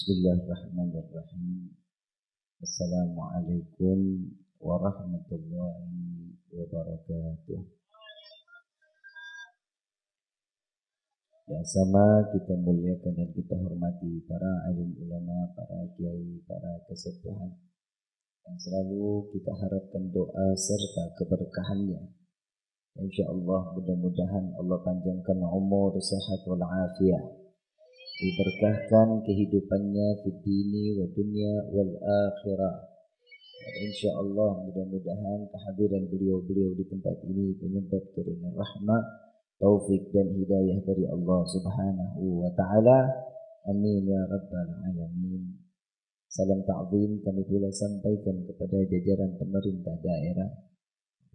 Bismillahirrahmanirrahim. Assalamualaikum warahmatullahi wabarakatuh. Yang sama kita muliakan dan kita hormati para alim ulama, para kiai, para kesepuhan yang selalu kita harapkan doa serta keberkahannya. Insyaallah mudah-mudahan Allah panjangkan umur, sehat wal afiat, diberkahkan kehidupannya di dini wa dunia wal akhirah. Insyaallah mudah-mudahan kehadiran beliau-beliau di tempat ini penyebab turunnya rahmat, taufik dan hidayah dari Allah Subhanahu wa taala. Amin ya rabbal alamin. Salam ta'zim kami pula sampaikan kepada jajaran pemerintah daerah,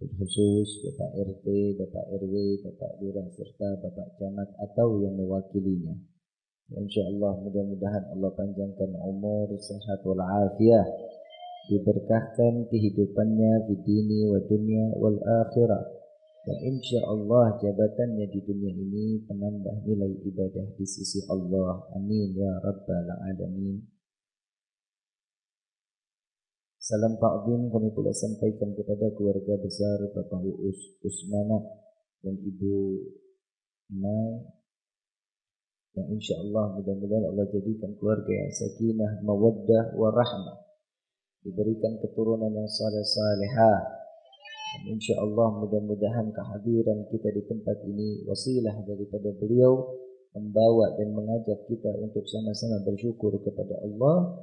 khusus Bapak RT, Bapak RW, Bapak Lurah serta Bapak Camat atau yang mewakilinya. InsyaAllah mudah-mudahan Allah panjangkan umur, sehat wal afiat, diberkahkan kehidupannya di dini wa dunia wal akhirah, dan insyaallah jabatannya di dunia ini penambah nilai ibadah di sisi Allah. Amin ya rabbal alamin. Salam ta'zim kami pula sampaikan kepada keluarga besar Bapak Uus Usmana dan Ibu Mai, yang insyaallah mudah-mudahan Allah jadikan keluarga yang sakinah, mawaddah, warahmah, diberikan keturunan yang saleh-salehah, dan insyaallah mudah-mudahan kehadiran kita di tempat ini wasilah daripada beliau membawa dan mengajak kita untuk sama-sama bersyukur kepada Allah.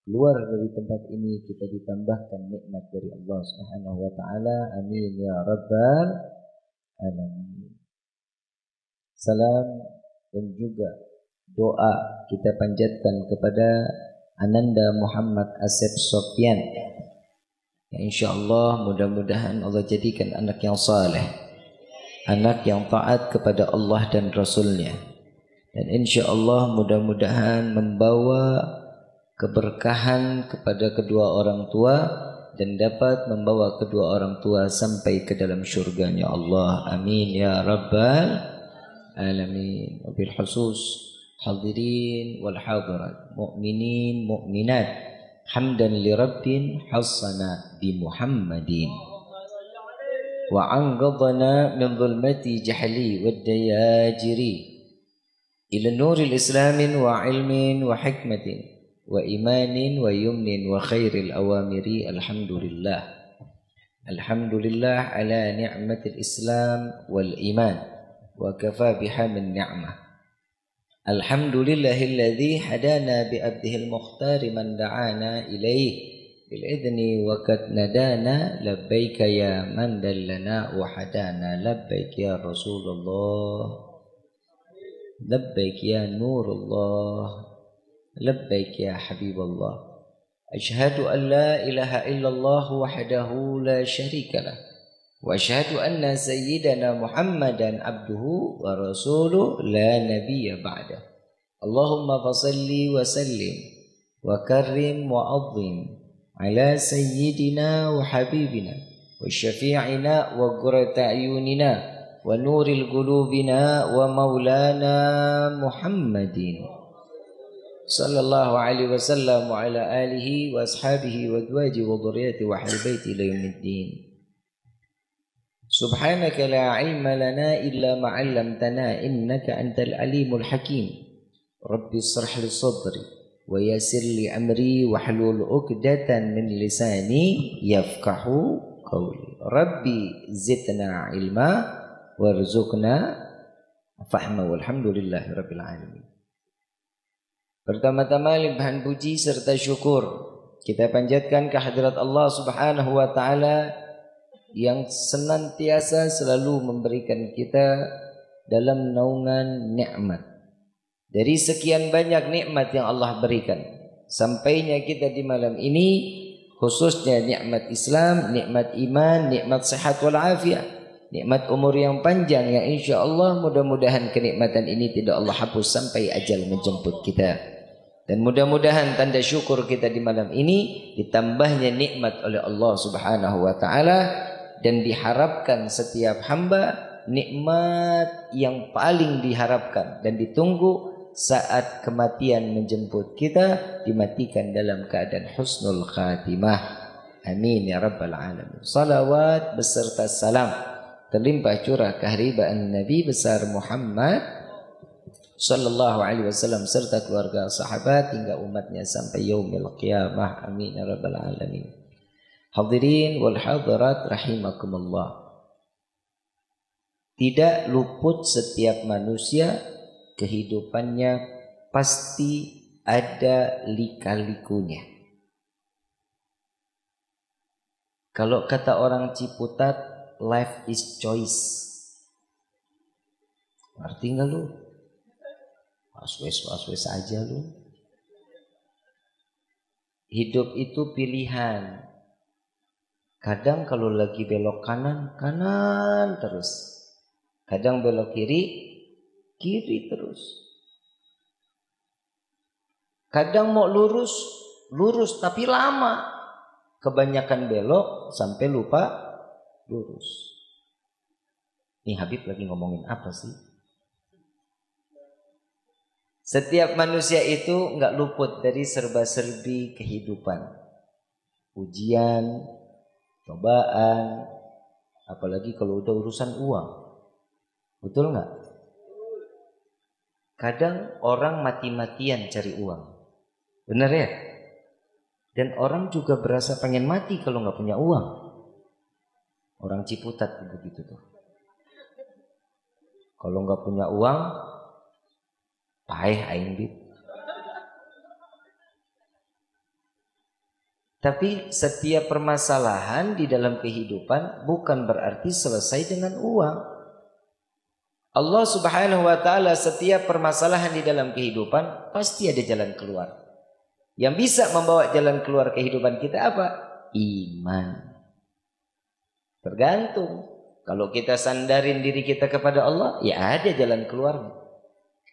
Keluar dari tempat ini kita ditambahkan nikmat dari Allah Subhanahu wa taala. Amin ya rabbal alamin. Salam dan juga doa kita panjatkan kepada Ananda Muhammad Asep Sofyan. Ya, insyaallah mudah-mudahan Allah jadikan anak yang saleh, anak yang taat kepada Allah dan Rasulnya, dan insyaallah mudah-mudahan membawa keberkahan kepada kedua orang tua dan dapat membawa kedua orang tua sampai ke dalam syurganya Allah. Amin ya rabbal alamin. Wabil khusus hadirin wal hadirat, mu'minin mu'minat, hamdan li rabbin hassana bi Muhammadin wa anqadhana min dhulmati jahli wad dayajiri ila nuril islamin wa ilmin wa hikmatin wa imanin wa yumnin wa khairil awamiri. Alhamdulillah, alhamdulillah ala ni'matil islam wal iman wa kafa biha min ni'mah. Alhamdulillahilladzi hadana bi abdihil mukhtar man da'ana ilaih bil idni wa qad nadana labbaika ya man dallana wa hadana labbaik ya Rasulullah labbaik ya Nurullah labbaik ya Habiballah. Asyhadu an la ilaha illallah wahdahu la syarika lah wa asyhadu anna sayyidana Muhammadan abduhu wa rasuluh la nabiyya ba'dah. Allahumma fasalli wa sallim wa karrim wa azim ala sayyidina wa habibina wa syafi'ina wa qurrata ayunina wa nuril qulubina wa maulana Muhammadin sallallahu alaihi wasallam wa ala alihi wa ashabihi wa azwaji wa dhurriyyati wa ahli baiti ila yaumiddin. Subhanaka la ilma lana illa ma 'allamtana innaka antal alimul hakim. Rabbi shrah li sadri wa yassir li amri wa hlul 'uqdatan min lisani yafqahu qawli. Rabbi zidna ilma warzuqna fahma walhamdulillahi rabbil alamin. Pertama-tama limpahan puji serta syukur kita panjatkan kehadirat Allah Subhanahu wa taala yang senantiasa selalu memberikan kita dalam naungan nikmat. Dari sekian banyak nikmat yang Allah berikan, sampainya kita di malam ini khususnya nikmat Islam, nikmat iman, nikmat sehat wal afiat, nikmat umur yang panjang yang insyaallah mudah-mudahan kenikmatan ini tidak Allah hapus sampai ajal menjemput kita. Dan mudah-mudahan tanda syukur kita di malam ini ditambahnya nikmat oleh Allah Subhanahu wa taala, dan diharapkan setiap hamba nikmat yang paling diharapkan dan ditunggu saat kematian menjemput kita dimatikan dalam keadaan husnul khatimah. Amin ya rabbal alamin. Salawat beserta salam terlimpah curah keharibaan Nabi besar Muhammad sallallahu alaihi wasallam serta keluarga sahabat hingga umatnya sampai yaumil qiyamah. Amin ya rabbal alamin. Hadirin wal hadirat rahimakumullah. Tidak luput setiap manusia kehidupannya pasti ada lika-likunya. Kalau kata orang Ciputat, life is choice. Ngerti nggak lu? Waswes aja lu. Hidup itu pilihan. Kadang kalau lagi belok kanan, kanan terus. Kadang belok kiri, kiri terus. Kadang mau lurus, lurus tapi lama. Kebanyakan belok sampai lupa lurus. Ini Habib lagi ngomongin apa sih? Setiap manusia itu nggak luput dari serba-serbi kehidupan. Ujian, cobaan, apalagi kalau udah urusan uang. Betul nggak? Kadang orang mati-matian cari uang. Benar ya? Dan orang juga berasa pengen mati kalau nggak punya uang. Orang Ciputat begitu tuh. Kalau nggak punya uang, paeh aing bit. Tapi setiap permasalahan di dalam kehidupan bukan berarti selesai dengan uang. Allah Subhanahu wa taala setiap permasalahan di dalam kehidupan pasti ada jalan keluar. Yang bisa membawa jalan keluar kehidupan kita apa? Iman. Tergantung. Kalau kita sandarin diri kita kepada Allah, ya ada jalan keluarnya.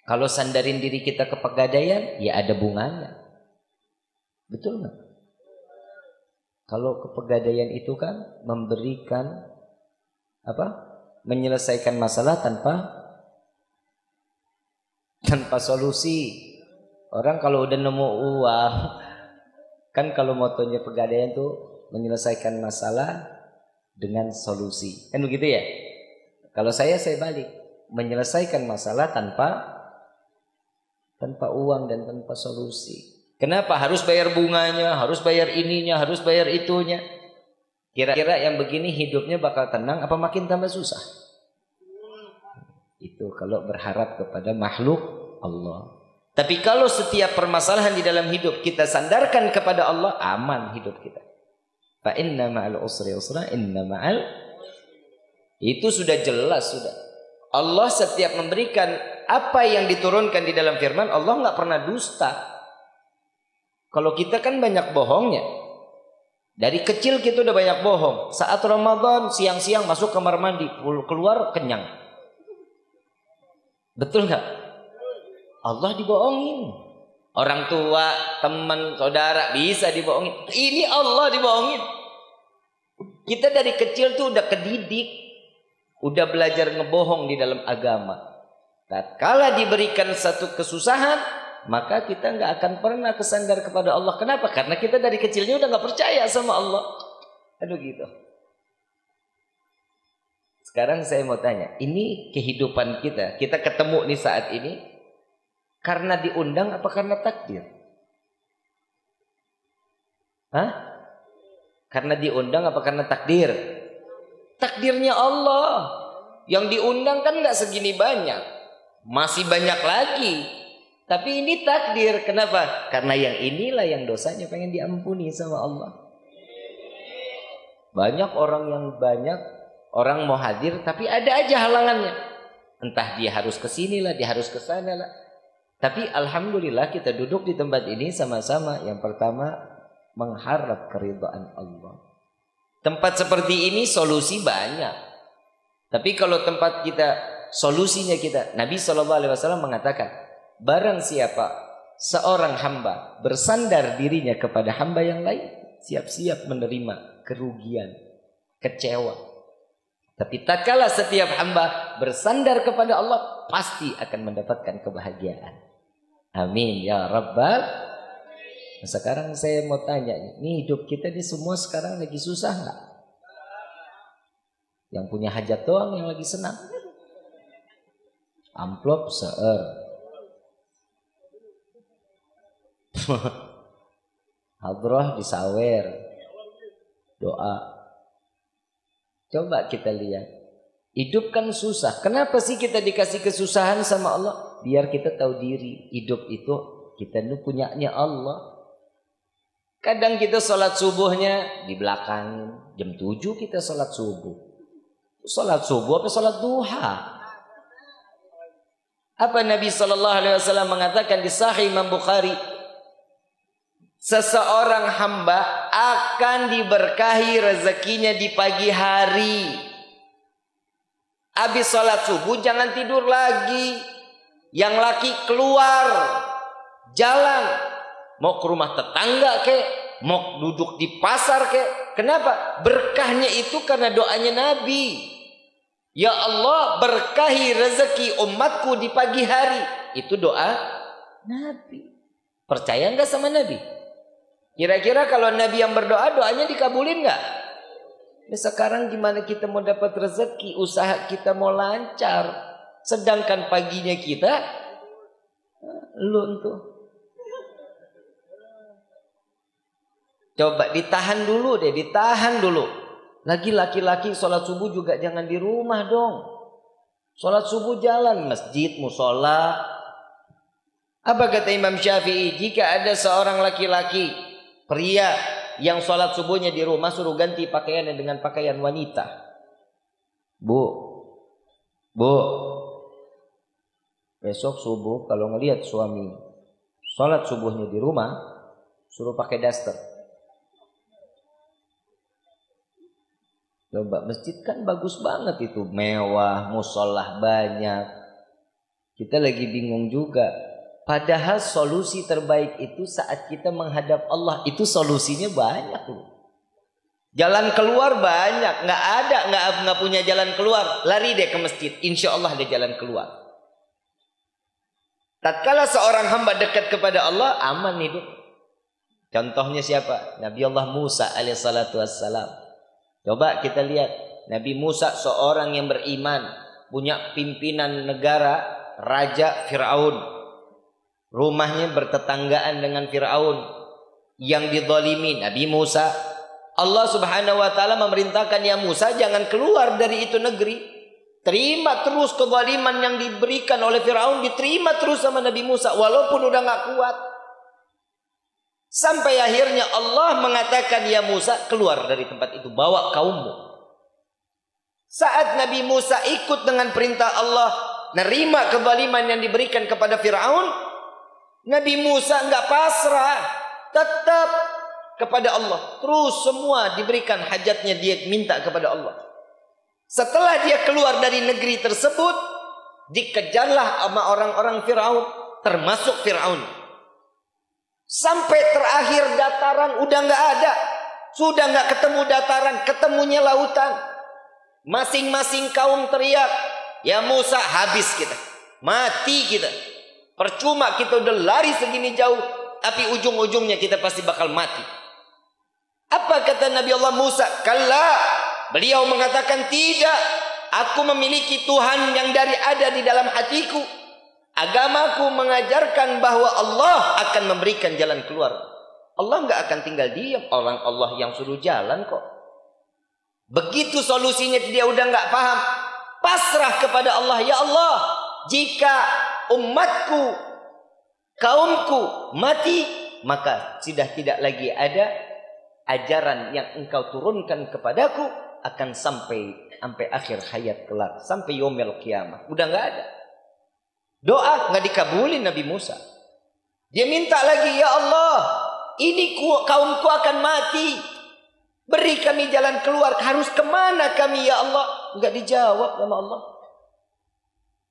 Kalau sandarin diri kita ke pegadaian, ya ada bunganya. Betul nggak? Kalau ke pegadaian itu kan memberikan apa? Menyelesaikan masalah tanpa solusi. Orang kalau udah nemu uang, kan kalau motonya pegadaian tuh menyelesaikan masalah dengan solusi. Kan begitu ya? Kalau saya balik, menyelesaikan masalah tanpa uang dan tanpa solusi. Kenapa harus bayar bunganya, harus bayar ininya, harus bayar itunya? Kira-kira yang begini hidupnya bakal tenang apa makin tambah susah? Itu kalau berharap kepada makhluk Allah. Tapi kalau setiap permasalahan di dalam hidup kita sandarkan kepada Allah, aman hidup kita. Fa inna ma'al usri yusra, inna ma'al. Itu sudah jelas sudah. Allah setiap memberikan apa yang diturunkan di dalam firman, Allah nggak pernah dusta. Kalau kita kan banyak bohongnya. Dari kecil kita udah banyak bohong. Saat Ramadan siang-siang masuk kamar mandi, keluar kenyang. Betul nggak? Allah dibohongin. Orang tua, teman, saudara bisa dibohongin. Ini Allah dibohongin. Kita dari kecil tuh udah kedidik, udah belajar ngebohong di dalam agama. Tatkala diberikan satu kesusahan, maka kita nggak akan pernah kesandar kepada Allah. Kenapa? Karena kita dari kecilnya udah nggak percaya sama Allah. Aduh gitu. Sekarang saya mau tanya, ini kehidupan kita ketemu nih saat ini karena diundang apa karena takdir? Hah? Karena diundang apa karena takdir? Takdirnya Allah. Yang diundang kan nggak segini banyak, masih banyak lagi. Tapi ini takdir. Kenapa? Karena yang inilah yang dosanya pengen diampuni sama Allah. Banyak orang mau hadir, tapi ada aja halangannya. Entah dia harus ke sini lah, dia harus ke sana lah. Tapi alhamdulillah kita duduk di tempat ini sama-sama. Yang pertama, mengharap keridhaan Allah. Tempat seperti ini solusi banyak. Tapi kalau tempat kita, solusinya kita, Nabi SAW mengatakan, barang siapa seorang hamba bersandar dirinya kepada hamba yang lain, siap-siap menerima kerugian, kecewa. Tapi tak kalah setiap hamba bersandar kepada Allah, pasti akan mendapatkan kebahagiaan. Amin ya rabbal. Nah, sekarang saya mau tanya nih, hidup kita ini semua sekarang lagi susah nggak? Yang punya hajat doang yang lagi senang. Amplop seer. Hadroh disawer. Doa. Coba kita lihat. Hidup kan susah. Kenapa sih kita dikasih kesusahan sama Allah? Biar kita tahu diri. Hidup itu kita ini punyanya Allah. Kadang kita sholat subuhnya di belakang. Jam 7 kita sholat subuh. Sholat subuh apa sholat duha? Apa Nabi SAW mengatakan di Sahih Imam Bukhari? Seseorang hamba akan diberkahi rezekinya di pagi hari. Habis sholat subuh jangan tidur lagi. Yang laki keluar jalan, mau ke rumah tetangga kek, mau duduk di pasar kek. Kenapa? Berkahnya itu karena doanya Nabi. Ya Allah, berkahi rezeki umatku di pagi hari. Itu doa Nabi. Percaya nggak sama Nabi? Kira-kira kalau Nabi yang berdoa, doanya dikabulin nggak? Nah, sekarang gimana kita mau dapat rezeki, usaha kita mau lancar, sedangkan paginya kita luntuh. Coba ditahan dulu deh, ditahan dulu. Lagi laki-laki sholat subuh juga jangan di rumah dong. Sholat subuh jalan, masjid, musola. Apa kata Imam Syafi'i? Jika ada seorang laki-laki, pria yang sholat subuhnya di rumah, suruh ganti pakaiannya dengan pakaian wanita. Bu, besok subuh kalau ngelihat suami sholat subuhnya di rumah, suruh pakai daster. Coba, masjid kan bagus banget itu, mewah, musolah banyak. Kita lagi bingung juga. Padahal solusi terbaik itu saat kita menghadap Allah, itu solusinya banyak loh. Jalan keluar banyak, nggak punya jalan keluar, lari deh ke masjid, insya Allah ada jalan keluar. Tatkala seorang hamba dekat kepada Allah, aman hidup. Contohnya siapa? Nabi Allah Musa alaihissalatu wassalam. Coba kita lihat, Nabi Musa seorang yang beriman, punya pimpinan negara, Raja Fir'aun. Rumahnya bertetanggaan dengan Fir'aun yang dizalimi. Nabi Musa, Allah subhanahu wa ta'ala memerintahkan, ya Musa jangan keluar dari itu negeri. Terima terus kezaliman yang diberikan oleh Fir'aun, diterima terus sama Nabi Musa walaupun udah gak kuat. Sampai akhirnya Allah mengatakan, ya Musa keluar dari tempat itu, bawa kaummu. Saat Nabi Musa ikut dengan perintah Allah, nerima kezaliman yang diberikan kepada Fir'aun, Nabi Musa enggak pasrah, tetap kepada Allah. Terus semua diberikan hajatnya, dia minta kepada Allah. Setelah dia keluar dari negeri tersebut, dikejarlah sama orang-orang Fir'aun, termasuk Fir'aun. Sampai terakhir dataran udah nggak ada, sudah nggak ketemu dataran, ketemunya lautan. Masing-masing kaum teriak, ya Musa habis kita, mati kita. Percuma kita udah lari segini jauh, tapi ujung-ujungnya kita pasti bakal mati. Apa kata Nabi Allah Musa? Kalla, beliau mengatakan tidak. Aku memiliki Tuhan yang ada di dalam hatiku. Agamaku mengajarkan bahwa Allah akan memberikan jalan keluar. Allah nggak akan tinggal diam. Orang Allah yang suruh jalan kok. Begitu solusinya dia udah nggak paham, pasrah kepada Allah. Ya Allah, jika umatku, kaumku mati, maka sudah tidak lagi ada ajaran yang engkau turunkan kepadaku akan sampai akhir hayat kelak, sampai yaumil qiyamah. Udah nggak ada. Doa nggak dikabulin Nabi Musa. Dia minta lagi, ya Allah, ini kaumku akan mati. Beri kami jalan keluar. Harus kemana kami ya Allah? Nggak dijawab sama Allah.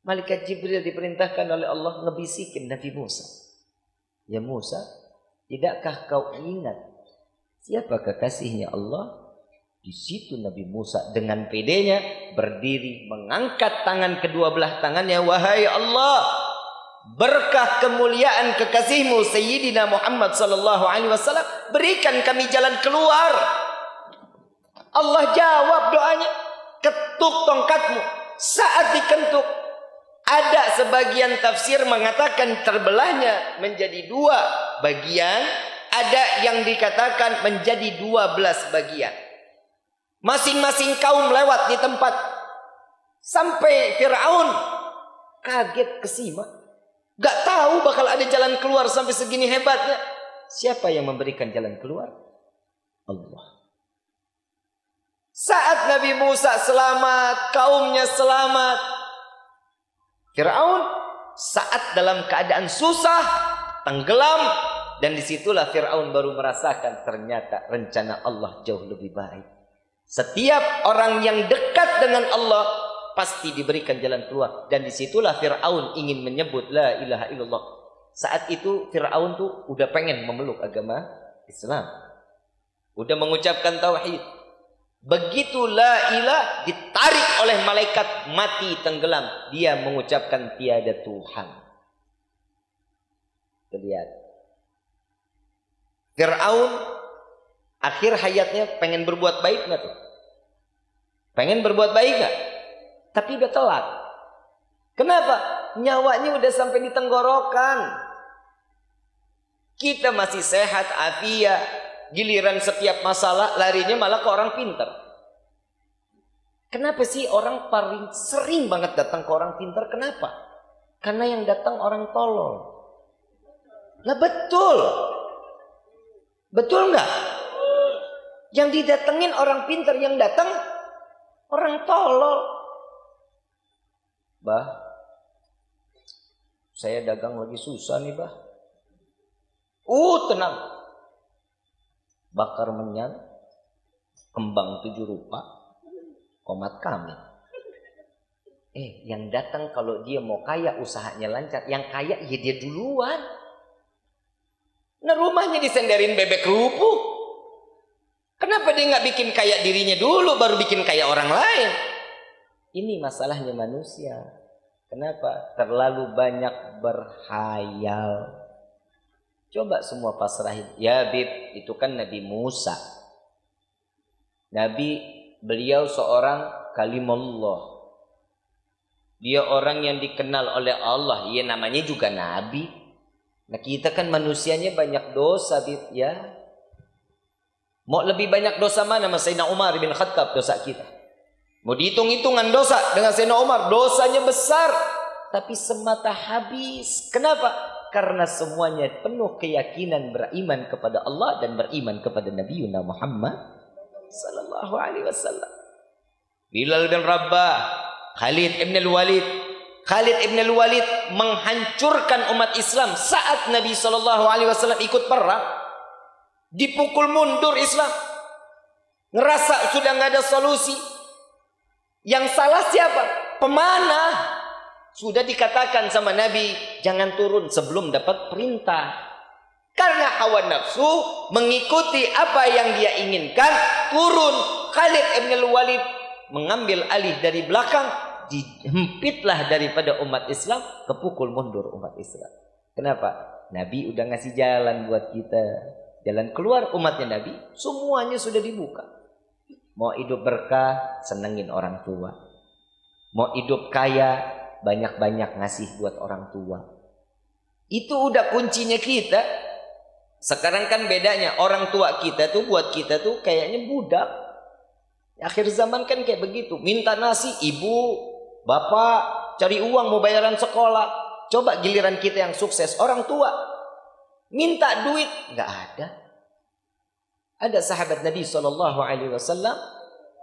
Malaikat Jibril diperintahkan oleh Allah ngebisikin Nabi Musa. Ya Musa, tidakkah kau ingat siapa kekasihnya Allah? Di situ Nabi Musa dengan pedenya berdiri, mengangkat tangan kedua belah tangannya. Wahai Allah, berkah kemuliaan kekasihmu Sayyidina Muhammad sallallahu alaihi wasallam, berikan kami jalan keluar. Allah jawab doanya. Ketuk tongkatmu. Saat dikentuk, ada sebagian tafsir mengatakan terbelahnya menjadi 2 bagian, ada yang dikatakan menjadi 12 bagian. Masing-masing kaum lewat di tempat. Sampai Fir'aun kaget kesimak. Gak tahu bakal ada jalan keluar sampai segini hebatnya. Siapa yang memberikan jalan keluar? Allah. Saat Nabi Musa selamat, kaumnya selamat, Fir'aun saat dalam keadaan susah, tenggelam, dan disitulah Fir'aun baru merasakan ternyata rencana Allah jauh lebih baik. Setiap orang yang dekat dengan Allah pasti diberikan jalan keluar, dan disitulah Fir'aun ingin menyebut la ilaha illallah. Saat itu Fir'aun tuh udah pengen memeluk agama Islam, udah mengucapkan tauhid. Begitu la ilah ditarik oleh malaikat, mati tenggelam, dia mengucapkan tiada Tuhan. Lihat, Fir'aun akhir hayatnya pengen berbuat baik nggak tuh? Pengen berbuat baik nggak? Tapi udah telat. Kenapa? Nyawanya udah sampai di tenggorokan. Kita masih sehat, afiat. Giliran setiap masalah larinya malah ke orang pintar. Kenapa sih orang paling sering banget datang ke orang pintar? Kenapa? Karena yang datang orang tolol. Lah betul. Betul nggak? Yang didatengin orang pintar, yang datang orang tolol. Bah, saya dagang lagi susah nih, bah. Tenang. Bakar menyan, kembang 7 rupa, komat kami. Yang datang kalau dia mau kaya, usahanya lancar. Yang kaya ya dia duluan. Nah, rumahnya disenderin bebek kerupuk. Kenapa dia nggak bikin kaya dirinya dulu, baru bikin kaya orang lain? Ini masalahnya manusia. Kenapa? Terlalu banyak berhayal. Coba semua pasrahin. Ya Bib, itu kan Nabi Musa. Nabi, beliau seorang kalimullah. Dia orang yang dikenal oleh Allah. Ya namanya juga Nabi. Nah kita kan manusianya banyak dosa Bib, ya. Mau lebih banyak dosa mana Mas Sayyidina Umar bin Khattab dosa kita? Mau dihitung-hitungan dosa dengan Sayyidina Umar, dosanya besar. Tapi semata habis. Kenapa? Karena semuanya penuh keyakinan beriman kepada Allah dan beriman kepada Nabi Muhammad sallallahu alaihi wasallam. Bilal bin Rabah, Khalid ibn al-Walid. Khalid ibn al-Walid menghancurkan umat Islam saat Nabi sallallahu alaihi wasallam ikut perang. Dipukul mundur Islam. Ngerasa sudah nggak ada solusi. Yang salah siapa? Pemanah. Sudah dikatakan sama Nabi, jangan turun sebelum dapat perintah. Karena hawa nafsu mengikuti apa yang dia inginkan, turun. Khalid ibn al-Walid mengambil alih dari belakang, dihempitlah daripada umat Islam, kepukul mundur umat Islam. Kenapa? Nabi udah ngasih jalan buat kita. Jalan keluar umatnya Nabi, semuanya sudah dibuka. Mau hidup berkah, senengin orang tua. Mau hidup kaya, banyak-banyak ngasih buat orang tua. Itu udah kuncinya kita. Sekarang kan bedanya, orang tua kita tuh buat kita tuh kayaknya budak. Akhir zaman kan kayak begitu. Minta nasi, ibu, bapak, cari uang mau bayaran sekolah. Coba giliran kita yang sukses, orang tua minta duit, nggak ada. Ada sahabat Nabi SAW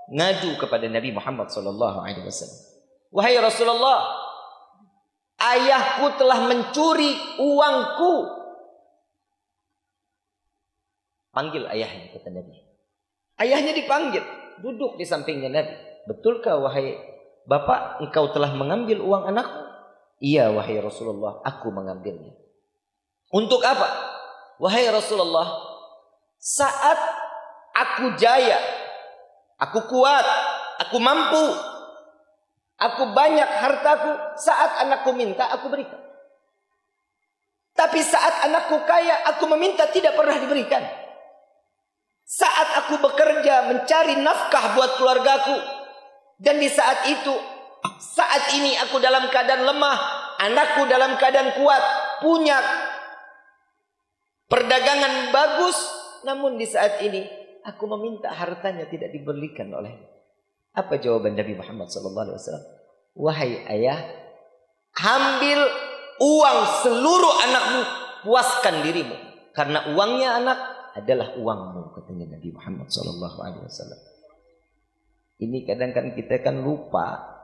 ngadu kepada Nabi Muhammad SAW. Wahai Rasulullah, ayahku telah mencuri uangku. Panggil ayahnya, kata Nabi. Ayahnya dipanggil, duduk di sampingnya Nabi. Betulkah wahai bapak, engkau telah mengambil uang anakku? Iya wahai Rasulullah, aku mengambilnya. Untuk apa? Wahai Rasulullah, saat aku jaya, aku kuat, aku mampu, aku banyak hartaku, saat anakku minta, aku berikan. Tapi saat anakku kaya, aku meminta tidak pernah diberikan. Saat aku bekerja mencari nafkah buat keluargaku, dan di saat itu, saat ini aku dalam keadaan lemah, anakku dalam keadaan kuat, punya perdagangan bagus, namun di saat ini aku meminta hartanya tidak diberikan oleh. Apa jawaban Nabi Muhammad SAW? Wahai ayah, ambil uang seluruh anakmu, puaskan dirimu, karena uangnya anak adalah uangmu, katanya Nabi Muhammad SAW. Ini kadang-kadang kita kan lupa.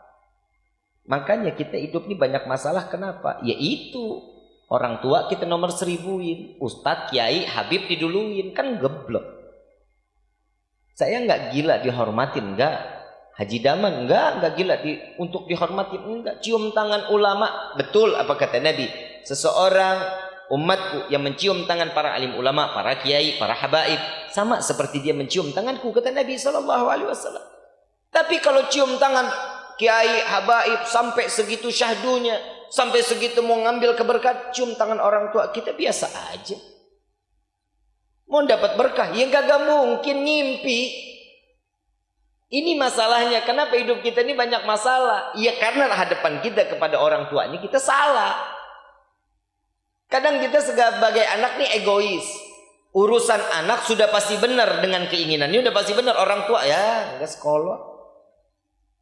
Makanya kita hidup ini banyak masalah. Kenapa? Yaitu orang tua kita nomor 1000-in, ustadz, kiai, habib diduluin, kan geblek. Saya nggak gila dihormatin, nggak. Haji Daman enggak gila untuk dihormatin, enggak. Cium tangan ulama, betul apa kata Nabi? Seseorang umatku yang mencium tangan para alim ulama, para kiai, para habaib, sama seperti dia mencium tanganku, kata Nabi SAW. Tapi kalau cium tangan kiai, habaib sampai segitu syahdunya, sampai segitu mau ngambil keberkahan, cium tangan orang tua kita biasa aja. Mau dapat berkah, ya gak mungkin, ngimpi. Ini masalahnya. Kenapa hidup kita ini banyak masalah? Ya karena hadapan kita kepada orang tua ini kita salah. Kadang kita sebagai anak nih egois. Urusan anak sudah pasti benar dengan keinginannya, udah pasti benar. Orang tua ya enggak sekolah.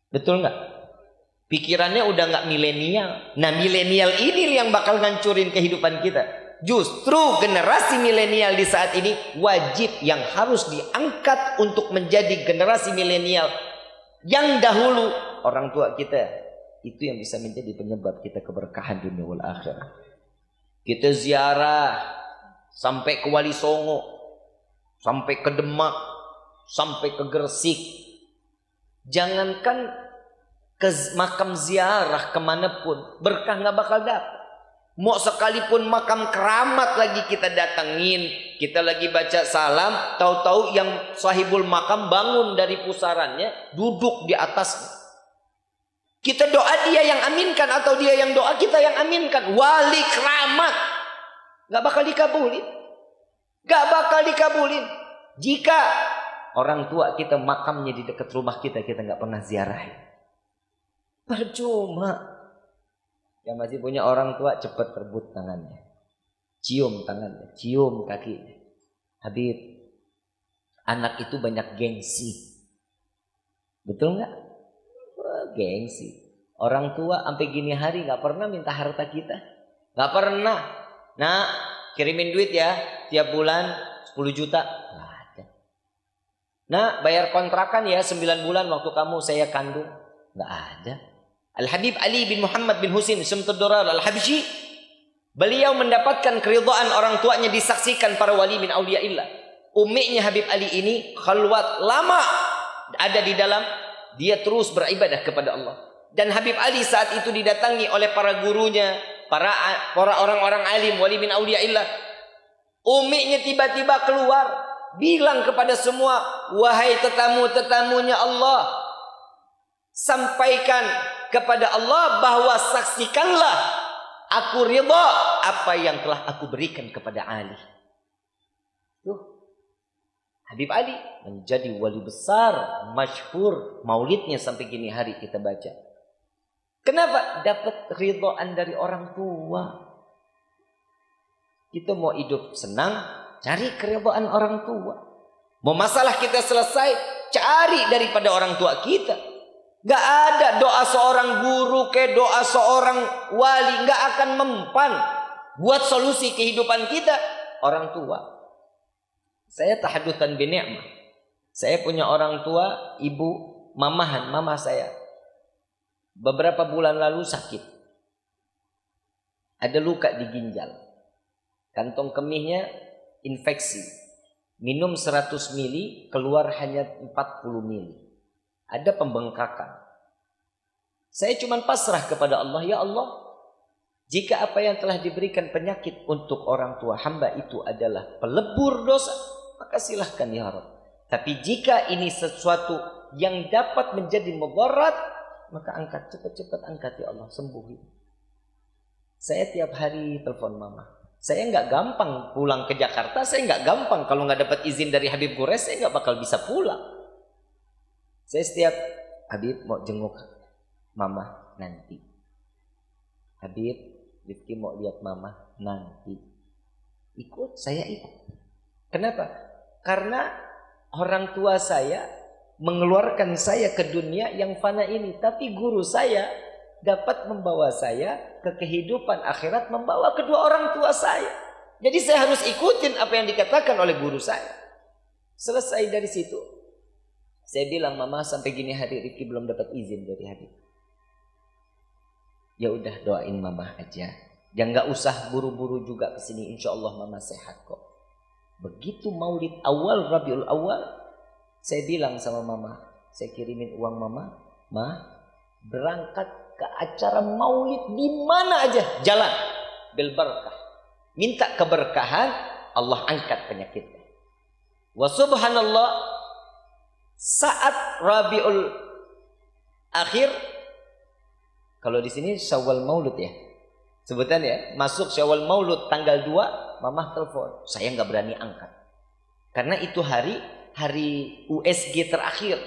Betul nggak? Pikirannya udah nggak milenial. Nah milenial ini yang bakal ngancurin kehidupan kita. Justru generasi milenial di saat ini wajib yang harus diangkat untuk menjadi generasi milenial yang dahulu orang tua kita. Itu yang bisa menjadi penyebab kita keberkahan dunia wal akhirah. Kita ziarah sampai ke Wali Songo, sampai ke Demak, sampai ke Gresik. Jangankan ke makam ziarah kemanapun, berkah nggak bakal dapat. Mau sekalipun makam keramat lagi kita datengin, kita lagi baca salam, tahu-tahu yang sahibul makam bangun dari pusarannya, duduk di atasnya. Kita doa dia yang aminkan atau dia yang doa kita yang aminkan. Wali keramat gak bakal dikabulin, gak bakal dikabulin. Jika orang tua kita makamnya di dekat rumah kita, kita gak pernah ziarahin, percuma. Yang masih punya orang tua cepat rebut tangannya, cium tangannya, cium kakinya. Habib, anak itu banyak gengsi, betul nggak? Gengsi. Orang tua sampai gini hari nggak pernah minta harta kita, nggak pernah. Nah, kirimin duit ya tiap bulan 10 juta, nggak ada. Nah, bayar kontrakan ya 9 bulan waktu kamu saya kandung, nggak ada. Al-Habib Ali bin Muhammad bin Husin Syamsuddaular Al-Habsyi, beliau mendapatkan keridhaan orang tuanya disaksikan para wali min auliyaillah. Umminya Habib Ali ini khalwat lama ada di dalam, dia terus beribadah kepada Allah. Dan Habib Ali saat itu didatangi oleh para gurunya, para orang-orang alim wali min auliyaillah. Umminya tiba-tiba keluar bilang kepada semua, wahai tetamu-tetamunya Allah, sampaikan kepada Allah bahwa saksikanlah aku ridha apa yang telah aku berikan kepada Ali. Tuh, Habib Ali menjadi wali besar, masyhur, maulidnya sampai gini hari kita baca. Kenapa? Dapat ridhaan dari orang tua. Kita mau hidup senang, cari keridhaan orang tua. Mau masalah kita selesai, cari daripada orang tua kita. Gak ada doa seorang guru ke doa seorang wali gak akan mempan buat solusi kehidupan kita. Orang tua. Saya tahadutan bini'mah. Saya punya orang tua, ibu mamahan, mama saya. Beberapa bulan lalu sakit. Ada luka di ginjal. Kantong kemihnya infeksi. Minum 100 mili, keluar hanya 40 mili. Ada pembengkakan. Saya cuma pasrah kepada Allah. Ya Allah, jika apa yang telah diberikan penyakit untuk orang tua hamba itu adalah pelebur dosa, maka silahkan ya Rabb. Tapi jika ini sesuatu yang dapat menjadi mudarat, maka angkat, cepat-cepat angkat ya Allah, sembuhin. Saya tiap hari telepon mama. Saya nggak gampang pulang ke Jakarta, saya nggak gampang kalau nggak dapat izin dari Habib Gores, saya nggak bakal bisa pulang. Saya setiap Habib mau jenguk mama nanti. Habib, Rifki mau lihat mama nanti. Ikut, saya ikut. Kenapa? Karena orang tua saya mengeluarkan saya ke dunia yang fana ini, tapi guru saya dapat membawa saya ke kehidupan akhirat, membawa kedua orang tua saya. Jadi saya harus ikutin apa yang dikatakan oleh guru saya. Selesai dari situ, saya bilang, mama sampai gini hari Rifki belum dapat izin dari Habib. Ya udah, doain mama aja. Jangan nggak usah buru-buru juga kesini. Insya Allah mama sehat kok. Begitu maulid awal Rabiul Awal, saya bilang sama mama, saya kirimin uang mama, berangkat ke acara maulid di mana aja, jalan bil barakah, minta keberkahan, Allah angkat penyakitnya. Wa subhanallah, saat Rabiul Akhir, kalau di sini Syawal Maulud ya, sebutan ya, masuk Syawal Maulud tanggal 2, mama telepon, saya nggak berani angkat, karena itu hari USG terakhir,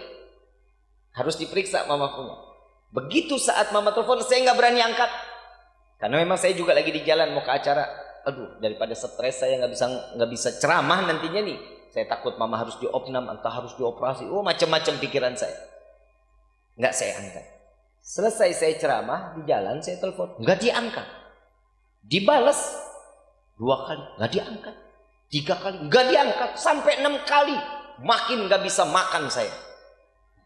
harus diperiksa mama punya. Begitu saat mama telepon, saya nggak berani angkat, karena memang saya juga lagi di jalan mau ke acara. Aduh, daripada stres saya nggak bisa ceramah nantinya nih. Saya takut mama harus diopnam, entah harus dioperasi. Oh, macam-macam pikiran saya. Nggak saya angkat. Selesai saya ceramah di jalan, saya telepon, nggak diangkat. Dibalas 2 kali, nggak diangkat. 3 kali, nggak diangkat. Sampai 6 kali, makin nggak bisa makan saya.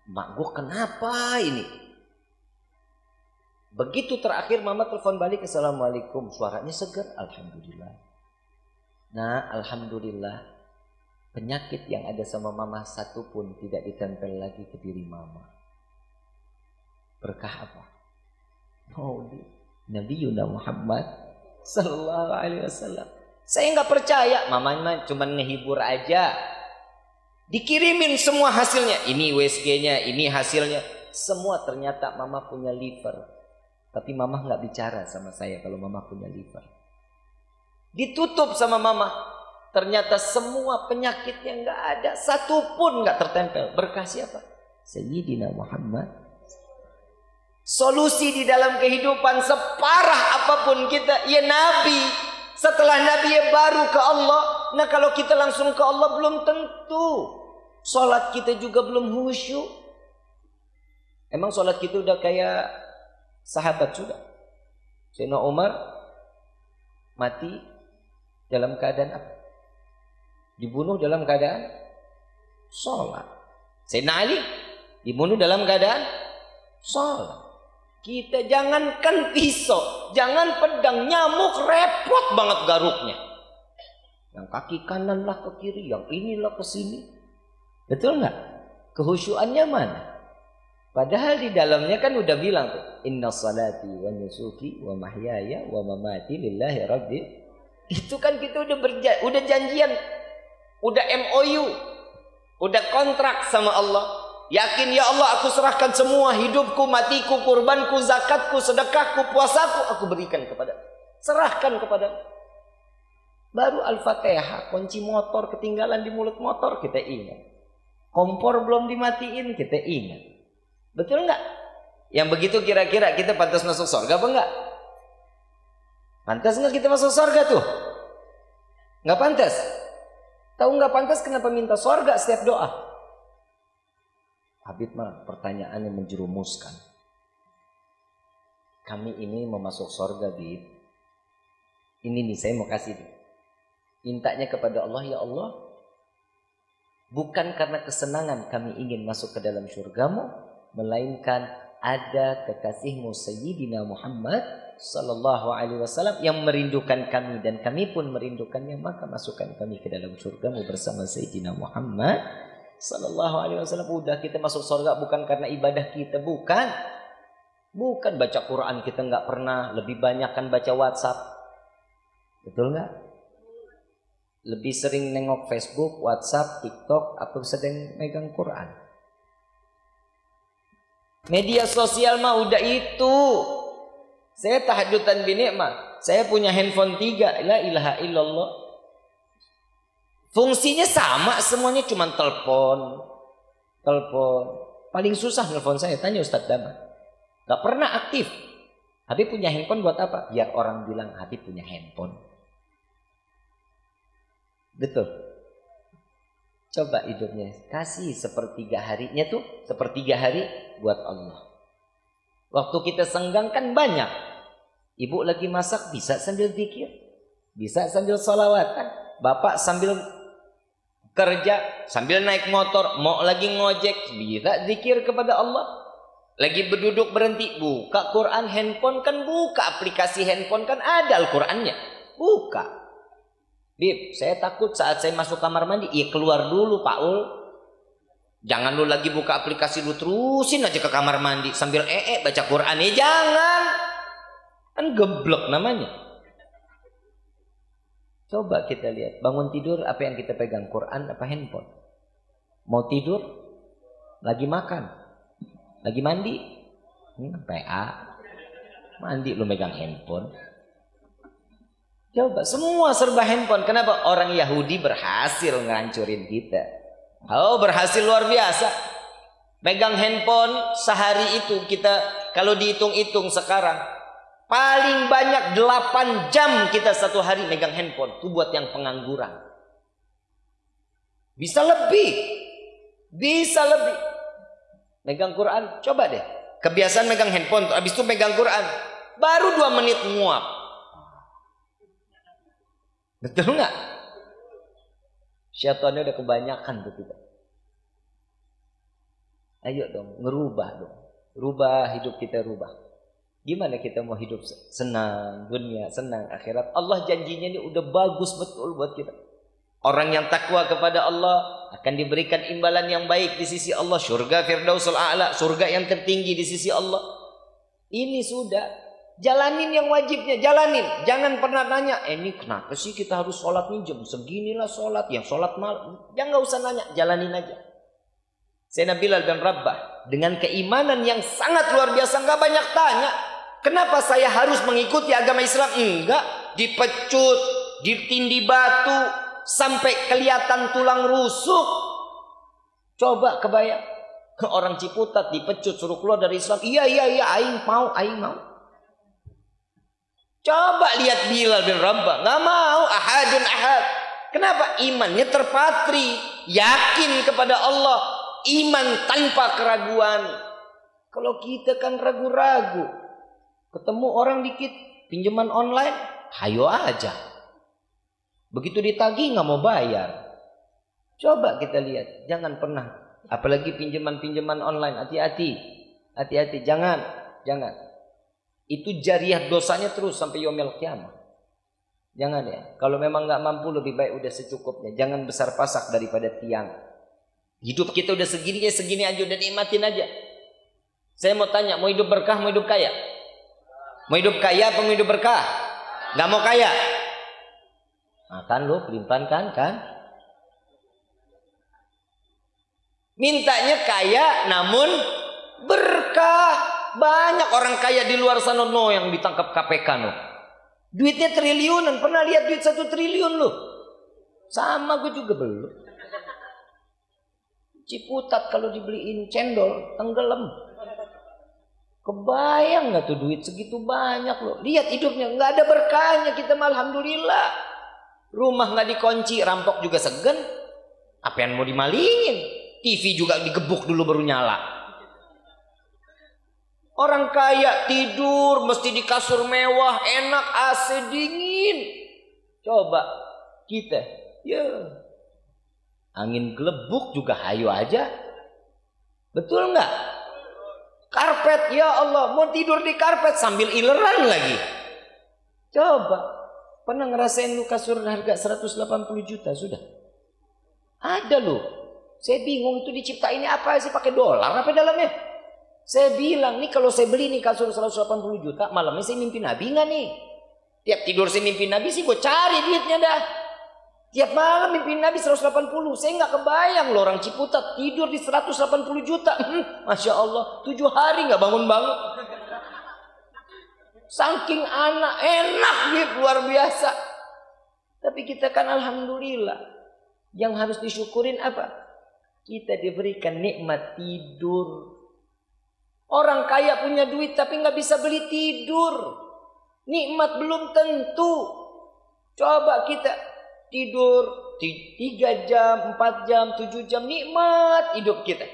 Mak, gue kenapa ini? Begitu terakhir mama telepon balik, assalamualaikum, suaranya segar, alhamdulillah. Nah, alhamdulillah, penyakit yang ada sama mama satu pun tidak ditempel lagi ke diri mama. Berkah apa? Maulid Nabi Muhammad sallallahu alaihi wasallam. Saya nggak percaya, mama cuma ngehibur aja. Dikirimin semua hasilnya, ini USG-nya, ini hasilnya, semua ternyata mama punya liver. Tapi mama nggak bicara sama saya kalau mama punya liver. Ditutup sama mama. Ternyata semua penyakitnya nggak ada, satu pun nggak tertempel. Berkah siapa? Sayyidina Muhammad. Solusi di dalam kehidupan separah apapun kita, ya Nabi. Setelah Nabi ya baru ke Allah. Nah kalau kita langsung ke Allah belum tentu. Sholat kita juga belum khusyuk. Emang sholat kita udah kayak sahabat sudah. Sayyidina Umar mati dalam keadaan apa? Dibunuh dalam keadaan sholat. Sayyidina Ali dibunuh dalam keadaan sholat. Kita jangankan pisau, jangan pedang, nyamuk repot banget garuknya. Yang kaki kanan lah ke kiri, yang inilah ke sini. Betul nggak? Kehusyuannya mana? Padahal di dalamnya kan udah bilang tuh, inna salati wa nusuki wa mahyaya wa mamati lillahi rabbil. Itu kan kita udah janjian, udah MOU, udah kontrak sama Allah. Yakin ya Allah, aku serahkan semua hidupku, matiku, kurbanku, zakatku, sedekahku, puasaku, aku berikan kepada. Serahkan kepada. Baru Al-Fatihah, kunci motor ketinggalan di mulut motor, kita ingat. Kompor belum dimatiin, kita ingat. Betul nggak? Yang begitu kira-kira kita pantas masuk surga apa enggak? Pantas nggak kita masuk surga tuh? Nggak pantas. Tahu nggak pantas kenapa minta surga setiap doa? Habib mah pertanyaannya menjerumuskan. Kami ini mau masuk surga, Bib. Ini nih saya mau kasih. Mintanya kepada Allah, ya Allah, bukan karena kesenangan kami ingin masuk ke dalam surgamu, melainkan ada kekasihmu Sayyidina Muhammad sallallahu alaihi wasallam yang merindukan kami dan kami pun merindukannya, maka masukkan kami ke dalam surgamu bersama Sayyidina Muhammad sallallahu alaihi wasallam. Udah, kita masuk surga bukan karena ibadah kita, bukan baca Quran kita nggak pernah, lebih banyak kan baca WhatsApp, betul nggak? Lebih sering nengok Facebook, WhatsApp, TikTok, atau sedang megang Quran. Media sosial mah udah itu. Saya tahajudan bini mah Saya punya handphone 3. La ilaha illallah. Fungsinya sama semuanya, cuma telepon. Paling susah nelfon saya, tanya Ustadz Dama. Gak pernah aktif. Habib punya handphone buat apa? Biar orang bilang Habib punya handphone. Betul. Coba hidupnya kasih sepertiga harinya tuh, sepertiga hari buat Allah. Waktu kita senggang kan banyak. Ibu lagi masak bisa sambil zikir, bisa sambil sholawatan. Bapak sambil kerja, sambil naik motor, mau lagi ngojek, bisa zikir kepada Allah. Lagi berduduk berhenti, buka Quran, handphone kan buka, aplikasi handphone kan ada Al-Qurannya, buka. Bib, saya takut saat saya masuk kamar mandi, ya keluar dulu Pak Ul. Jangan lu lagi buka aplikasi lu terusin aja ke kamar mandi sambil baca Quran, ya jangan. Kan geblek namanya. Coba kita lihat, bangun tidur apa yang kita pegang, Quran apa handphone? Mau tidur, lagi makan, lagi mandi, PA, mandi lu megang handphone. Coba semua serba handphone. Kenapa? Orang Yahudi berhasil ngancurin kita. Oh, berhasil luar biasa. Megang handphone sehari itu kita kalau dihitung-hitung sekarang paling banyak 8 jam kita satu hari megang handphone. Itu buat yang pengangguran. Bisa lebih. Bisa lebih. Megang Quran, coba deh. Kebiasaan megang handphone, habis itu megang Quran. Baru 2 menit nguap. Betul nggak? Syaitannya udah kebanyakan tuh kita. Ayo dong, ngerubah dong. Rubah hidup kita, rubah. Gimana kita mau hidup senang dunia, senang akhirat? Allah janjinya ini udah bagus betul buat kita. Orang yang takwa kepada Allah akan diberikan imbalan yang baik di sisi Allah. Surga Firdausul A'la, surga yang tertinggi di sisi Allah. Ini sudah. Jalanin yang wajibnya, jalanin. Jangan pernah nanya, ini kenapa sih kita harus sholat nih jam seginilah sholat, yang sholat malam. Jangan, gak usah nanya, jalanin aja. Sayyidina Bilal bin Rabah dengan keimanan yang sangat luar biasa, gak banyak tanya. Kenapa saya harus mengikuti agama Islam? Enggak, dipecut, ditindih batu, sampai kelihatan tulang rusuk. Coba kebayang, orang Ciputat dipecut suruh keluar dari Islam. Iya, aing mau. Coba lihat Bilal bin Rabah, nggak mau, ahadun ahad. Kenapa? Imannya terpatri, yakin kepada Allah, iman tanpa keraguan. Kalau kita kan ragu-ragu, ketemu orang dikit, pinjaman online, hayo aja. Begitu ditagih nggak mau bayar. Coba kita lihat, jangan pernah, apalagi pinjaman online, hati-hati, jangan. Itu jariah dosanya terus sampai yaumil qiyamah. Jangan ya. Kalau memang nggak mampu, lebih baik udah secukupnya. Jangan besar pasak daripada tiang. Hidup kita udah segini aja, udah nikmatin aja. Saya mau tanya, mau hidup berkah, mau hidup kaya? Mau hidup kaya apa mau hidup berkah? Nggak mau kaya? Nah, kan lo pelimpan kan? Mintanya kaya namun berkah. Banyak orang kaya di luar sana yang ditangkap KPK Duitnya triliunan. Pernah lihat duit 1 triliun lo? Sama gue juga belum. Ciputat kalau dibeliin cendol tenggelam. Kebayang nggak tuh duit segitu banyak lo? Lihat hidupnya nggak ada berkahnya. Kita mah alhamdulillah. Rumah nggak dikunci, rampok juga segen. Apa yang mau dimalingin? TV juga digebuk dulu baru nyala. Orang kaya tidur mesti di kasur mewah, enak, AC dingin. Coba kita, ya angin gelebuk juga hayu aja. Betul nggak? Karpet, ya Allah, mau tidur di karpet sambil ileran lagi. Coba, pernah ngerasain lu kasur harga 180 juta sudah? Ada lu. Saya bingung itu diciptainnya apa sih, pakai dolar apa dalamnya? Saya bilang nih kalau saya beli nih kasur 180 juta, malamnya saya mimpi Nabi nggak nih? Tiap tidur saya mimpi Nabi sih, gue cari duitnya dah. Tiap malam mimpi Nabi 180, saya nggak kebayang loh orang Ciputat tidur di 180 juta. Masya Allah, 7 hari nggak bangun-bangun. Saking anak enak gitu, luar biasa. Tapi kita kan alhamdulillah. Yang harus disyukurin apa? Kita diberikan nikmat tidur. Orang kaya punya duit tapi nggak bisa beli tidur. Nikmat belum tentu. Coba kita tidur 3 jam, 4 jam, 7 jam, nikmat hidup kita.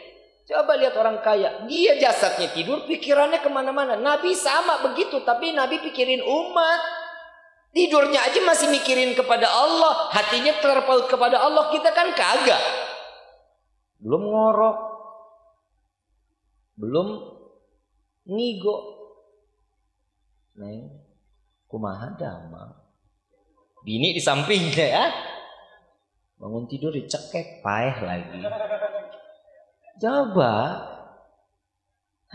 Coba lihat orang kaya, dia jasadnya tidur, pikirannya kemana-mana. Nabi sama begitu, tapi Nabi pikirin umat. Tidurnya aja masih mikirin kepada Allah, hatinya terpaut kepada Allah. Kita kan kagak. Belum ngorok, belum ngigo. Neng, kumaha dama. Bini di sampingnya ya. Bangun tidur dicekek, paeh lagi. Coba.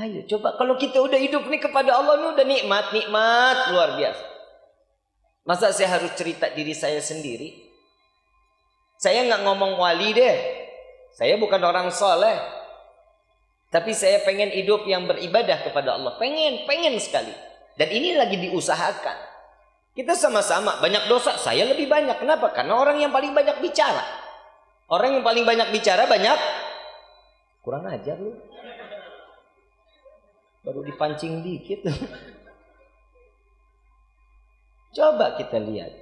Ayo coba kalau kita udah hidup nih kepada Allah ini udah nikmat luar biasa. Masa saya harus cerita diri saya sendiri? Saya nggak ngomong wali deh. Saya bukan orang soleh. Tapi saya pengen hidup yang beribadah kepada Allah. Pengen sekali. Dan ini lagi diusahakan. Kita sama-sama banyak dosa, saya lebih banyak. Kenapa? Karena orang yang paling banyak bicara. Orang yang paling banyak bicara banyak. Kurang ajar lu. Baru dipancing dikit. Coba kita lihat.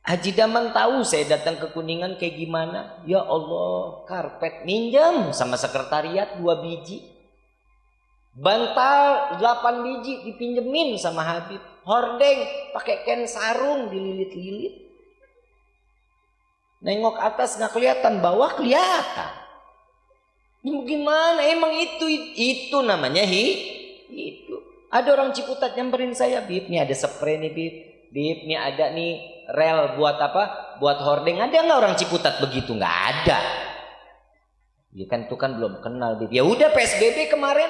Haji Daman tahu saya datang ke Kuningan kayak gimana. Ya Allah, karpet minjem sama sekretariat 2 biji. Bantal 8 biji dipinjemin sama Habib. Hordeng pakai ken sarung dililit-lilit. Nengok atas nggak kelihatan, bawah kelihatan. Ini gimana? Emang itu namanya itu. Ada orang Ciputat nyamperin saya, Bib, nih ada spray nih, Bib. Bib, nih ada nih rel buat apa? Buat hordeng. Ada nggak orang Ciputat begitu? Nggak ada. Ya kan itu kan belum kenal, Bib. Ya udah PSBB kemarin.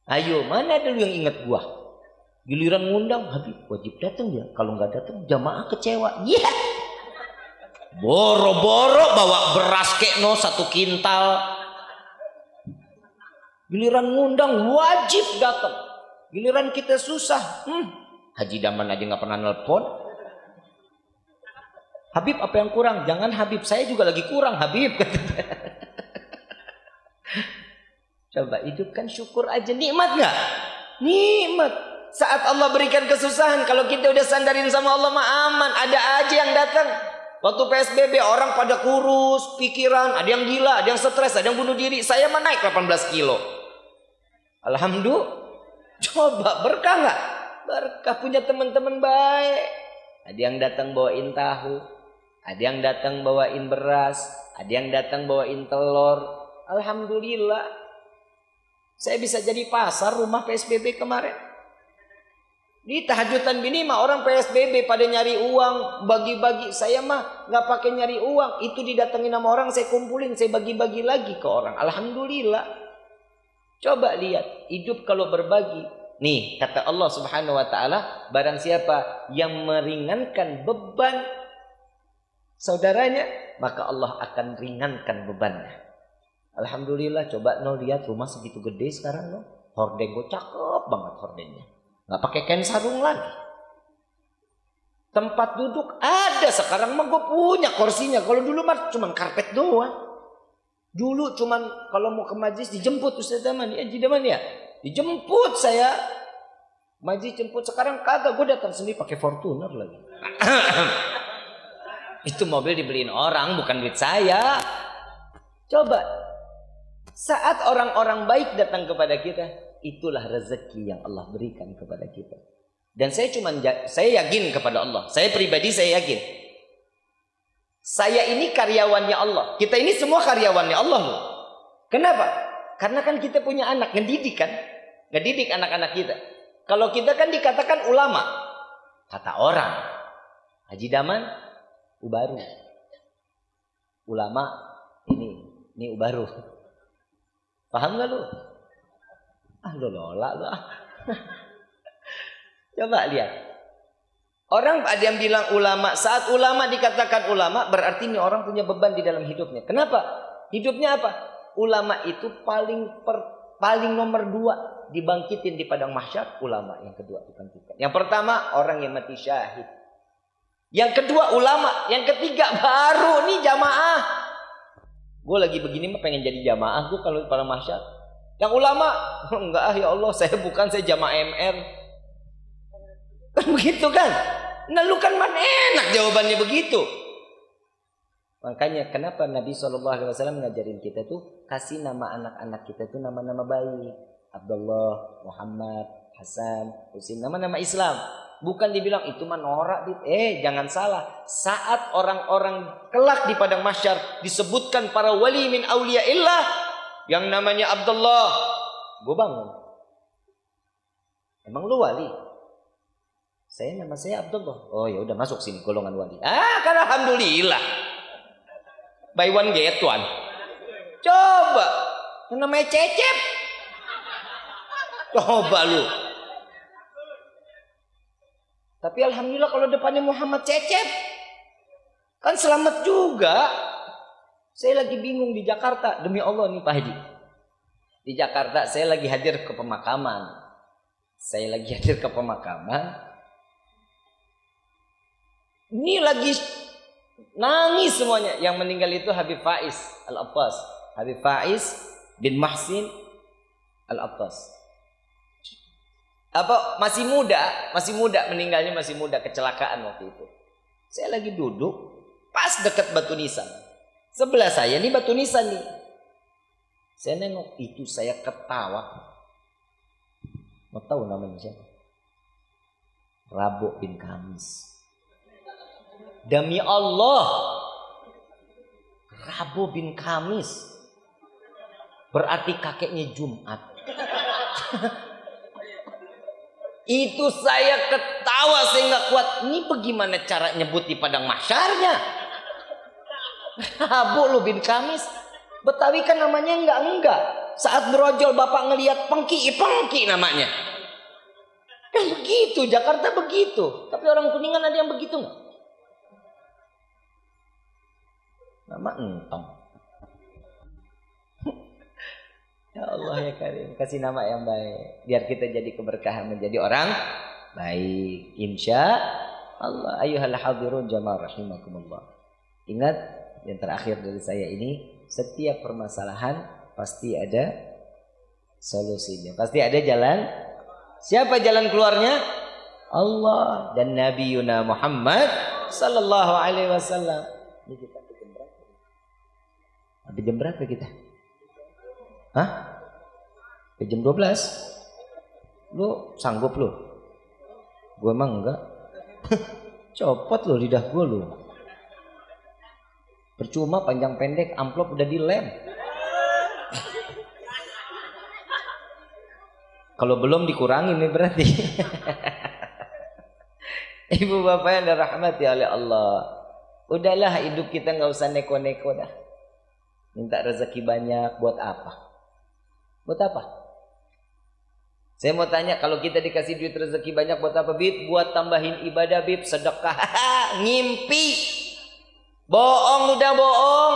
Ayo, mana ada lu yang inget gua? Giliran ngundang, Habib wajib datang ya. Kalau nggak datang, jamaah kecewa. Iya. Yeah. Boro-boro bawa beras kekno 1 kintal. Giliran ngundang wajib datang. Giliran kita susah, Haji Daman aja nggak pernah nelpon. Habib apa yang kurang? Jangan Habib, saya juga lagi kurang Habib. Coba hidupkan syukur aja, nikmat nggak? Nikmat. Saat Allah berikan kesusahan, kalau kita udah sandarin sama Allah mah aman. Ada aja yang datang. Waktu PSBB orang pada kurus, pikiran, ada yang gila, ada yang stres, ada yang bunuh diri. Saya mah naik 18 kilo. Alhamdulillah. Coba berkah nggak? Berkah, punya teman-teman baik. Ada yang datang bawain tahu, ada yang datang bawain beras, ada yang datang bawain telur. Alhamdulillah. Saya bisa jadi pasar rumah PSBB kemarin. Di tahajudan bini mah orang PSBB pada nyari uang, bagi-bagi. Saya mah nggak pakai nyari uang, itu didatengin sama orang, saya kumpulin, saya bagi-bagi lagi ke orang. Alhamdulillah. Coba lihat, hidup kalau berbagi. Nih kata Allah Subhanahu Wa Taala, barang siapa yang meringankan beban saudaranya, maka Allah akan ringankan bebannya. Alhamdulillah. Coba no lihat rumah segitu gede sekarang no, hordeng gue cakep banget hordengnya. Nggak pakai kain sarung lagi. Tempat duduk ada sekarang mah gue punya kursinya. Kalau dulu mah cuman karpet doang. Dulu cuman kalau mau ke majlis dijemput Ustaz Daman ya, Haji Daman ya. Dijemput saya. Majlis jemput, sekarang kagak, gue datang sendiri pakai Fortuner lagi. Itu mobil dibeliin orang, bukan duit saya. Coba saat orang-orang baik datang kepada kita, itulah rezeki yang Allah berikan kepada kita. Dan saya yakin kepada Allah. Saya pribadi saya yakin. Saya ini karyawannya Allah. Kita ini semua karyawannya Allah loh. Kenapa? Karena kan kita punya anak, ngedidik kan? Ngedidik anak-anak kita. Kalau kita kan dikatakan ulama. Kata orang. Haji Daman, ubaru. Ulama ini ubaru. Paham gak lu? Lo lola lu. Coba lihat. Orang ada yang bilang ulama. Saat ulama dikatakan ulama, berarti ini orang punya beban di dalam hidupnya. Kenapa? Hidupnya apa? Ulama itu paling nomor 2. dibangkitin di padang mahsyar, ulama yang kedua dibangkitkan. Yang pertama orang yang mati syahid. Yang kedua ulama, yang ketiga baru nih jamaah. Gue lagi begini mah pengen jadi jamaah gue kalau di padang mahsyar. Yang ulama, enggak ya Allah, saya bukan, saya jamaah MR. Kan begitu kan? Nah lu kan man enak jawabannya begitu. Makanya kenapa Nabi SAW ngajarin kita tuh kasih nama anak-anak kita tuh nama-nama baik. Abdullah, Muhammad, Hasan, Husin, nama-nama Islam. Bukan dibilang itu mah norak. Jangan salah. Saat orang-orang kelak di padang mahsyar disebutkan para wali min auliyaillah yang namanya Abdullah, gue bangun. Emang lu wali? Nama saya Abdullah. Oh ya udah masuk sini golongan wali. Kan alhamdulillah. Buy one get one. Coba yang namanya Cecep. Coba lu. Tapi alhamdulillah kalau depannya Muhammad Cecep, kan selamat juga. Saya lagi bingung di Jakarta, demi Allah nih Pak Haji. Di Jakarta saya lagi hadir ke pemakaman. Ini lagi nangis semuanya. Yang meninggal itu Habib Faiz Al-Attas. Habib Faiz bin Mahsin Al-Attas. Masih muda meninggalnya, masih muda, kecelakaan waktu itu. Saya lagi duduk pas dekat batu nisan. Sebelah saya nih batu nisan nih. Saya nengok itu, saya ketawa. Mau tahu namanya siapa? Rabu bin Kamis. Demi Allah, Rabu bin Kamis berarti kakeknya Jumat. Itu saya ketawa, saya nggak kuat. Ini bagaimana cara nyebut di padang mahsyarnya? Rabu lu bin Kamis. Betawi kan namanya enggak. Saat berojol bapak ngelihat pengki namanya. Kan begitu, Jakarta begitu. Tapi orang Kuningan ada yang begitu nggak? Nama Entong. Ya Allah ya Karim, kasih nama yang baik biar kita jadi keberkahan, menjadi orang baik. Insya Allah. Ayyuhal hadirun jamaah rahimakumullah. Ingat yang terakhir dari saya ini, setiap permasalahan pasti ada solusinya, pasti ada jalan. Siapa jalan keluarnya? Allah dan Nabi Yuna Muhammad sallallahu alaihi wasallam. Ini kita jam berapa? Habis jam berapa kita? Hah? Jam 12? Lu sanggup lu? Gue emang enggak. Copot lu lidah gue lu. Percuma panjang pendek, amplop udah dilem. Kalau belum dikurangin nih berarti. Ibu bapak yang dirahmati oleh Allah, udahlah hidup kita nggak usah neko-neko dah. Minta rezeki banyak buat apa? Buat apa? Saya mau tanya, kalau kita dikasih duit rezeki banyak buat apa, Bib? Buat tambahin ibadah, Bib, sedekah. Ngimpi. Bohong, udah bohong.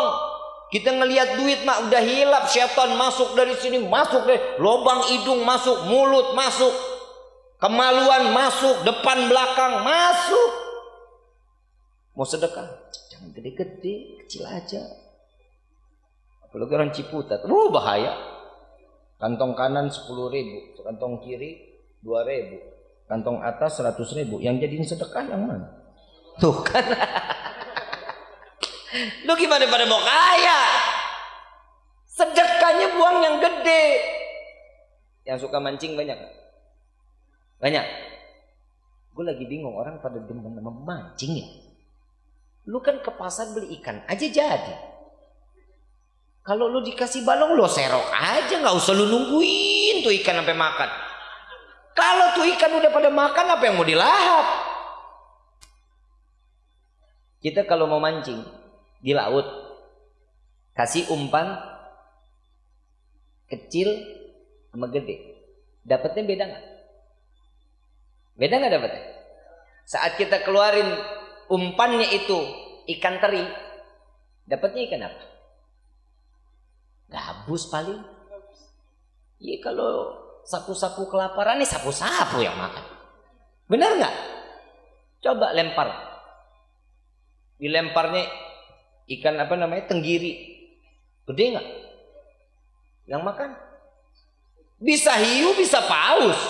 Kita ngelihat duit mah udah hilap, syaitan masuk dari sini, masuk dari lubang hidung masuk, mulut masuk, kemaluan masuk, depan belakang masuk. Mau sedekah, jangan gede-gede, kecil aja. Apalagi orang Ciputat, bahaya. Kantong kanan 10.000, kantong kiri 2.000, kantong atas 100.000. Yang jadiin sedekah yang mana? Tuh kan. Lu gimana pada mau kaya? Sedekahnya buang yang gede. Yang suka mancing banyak? Banyak. Gue lagi bingung, orang pada demen memancing ya. Lu kan ke pasar beli ikan aja jadi. Kalau lu dikasih balong, lu serok aja, nggak usah lu nungguin tuh ikan sampai makan. Kalau tuh ikan udah pada makan, apa yang mau dilahap? Kita kalau mau mancing di laut, kasih umpan kecil sama gede, dapatnya beda nggak? Beda nggak dapatnya? Saat kita keluarin umpannya itu ikan teri, dapatnya ikan apa? Gabus paling. Iya, kalau sapu-sapu kelaparan nih sapu-sapu yang makan. Benar nggak? Coba lempar. Dilemparnya ikan apa namanya? Tenggiri. Gede nggak? Yang makan? Bisa hiu, bisa paus.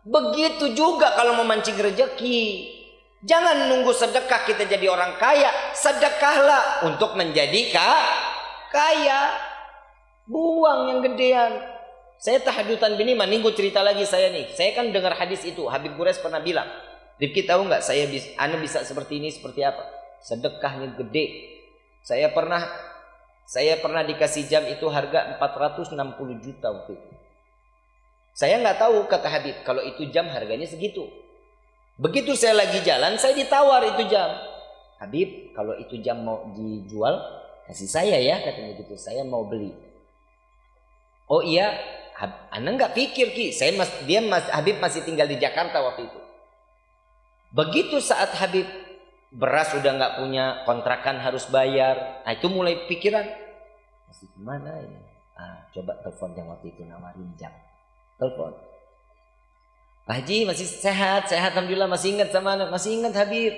Begitu juga kalau memancing rezeki. Jangan nunggu sedekah kita jadi orang kaya. Sedekahlah untuk menjadi kaya. Buang yang gedean. Saya tahadutan bini minggu cerita lagi saya nih. Saya kan dengar hadis itu. Habib Quraisy pernah bilang, Rifki tahu nggak Anda bisa seperti ini seperti apa? Sedekahnya gede. Saya pernah dikasih jam itu harga 460 juta waktu itu. Saya nggak tahu kata Habib kalau itu jam harganya segitu. Begitu saya lagi jalan saya ditawar itu jam. Habib kalau itu jam mau dijual kasih saya ya katanya gitu. Saya mau beli. Oh iya, Anda nggak pikir Ki? Habib masih tinggal di Jakarta waktu itu. Begitu saat Habib beras udah nggak punya, kontrakan harus bayar. Nah itu mulai pikiran masih gimana ini? Coba telepon yang waktu itu nawarin jam. Telepon. Pak Haji masih sehat alhamdulillah, masih ingat Habib.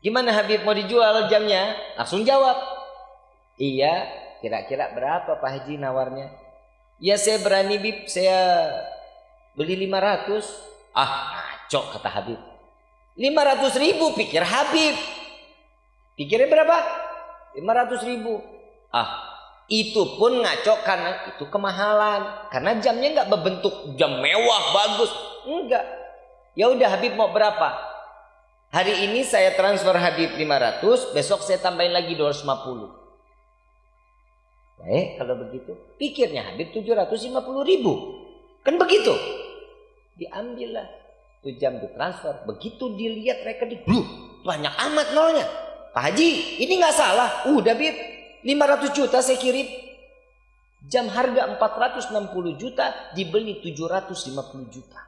Gimana Habib mau dijual jamnya? Langsung jawab. Iya, kira-kira berapa Pak Haji nawarnya? Ya saya berani Bib, saya beli 500. Ngaco kata Habib. 500.000 pikir Habib. Pikirnya berapa? 500.000. Itu pun ngaco karena itu kemahalan. Karena jamnya nggak berbentuk jam mewah bagus, enggak. Ya udah Habib mau berapa? Hari ini saya transfer Habib 500, besok saya tambahin lagi 250. Baik kalau begitu, pikirnya Habib 750.000. Kan begitu? Diambillah itu jam ditransfer. Begitu dilihat rekening, banyak amat nolnya. Pak Haji, ini nggak salah. Udah Bib, 500 juta saya kirim. Jam harga 460 juta dibeli 750 juta.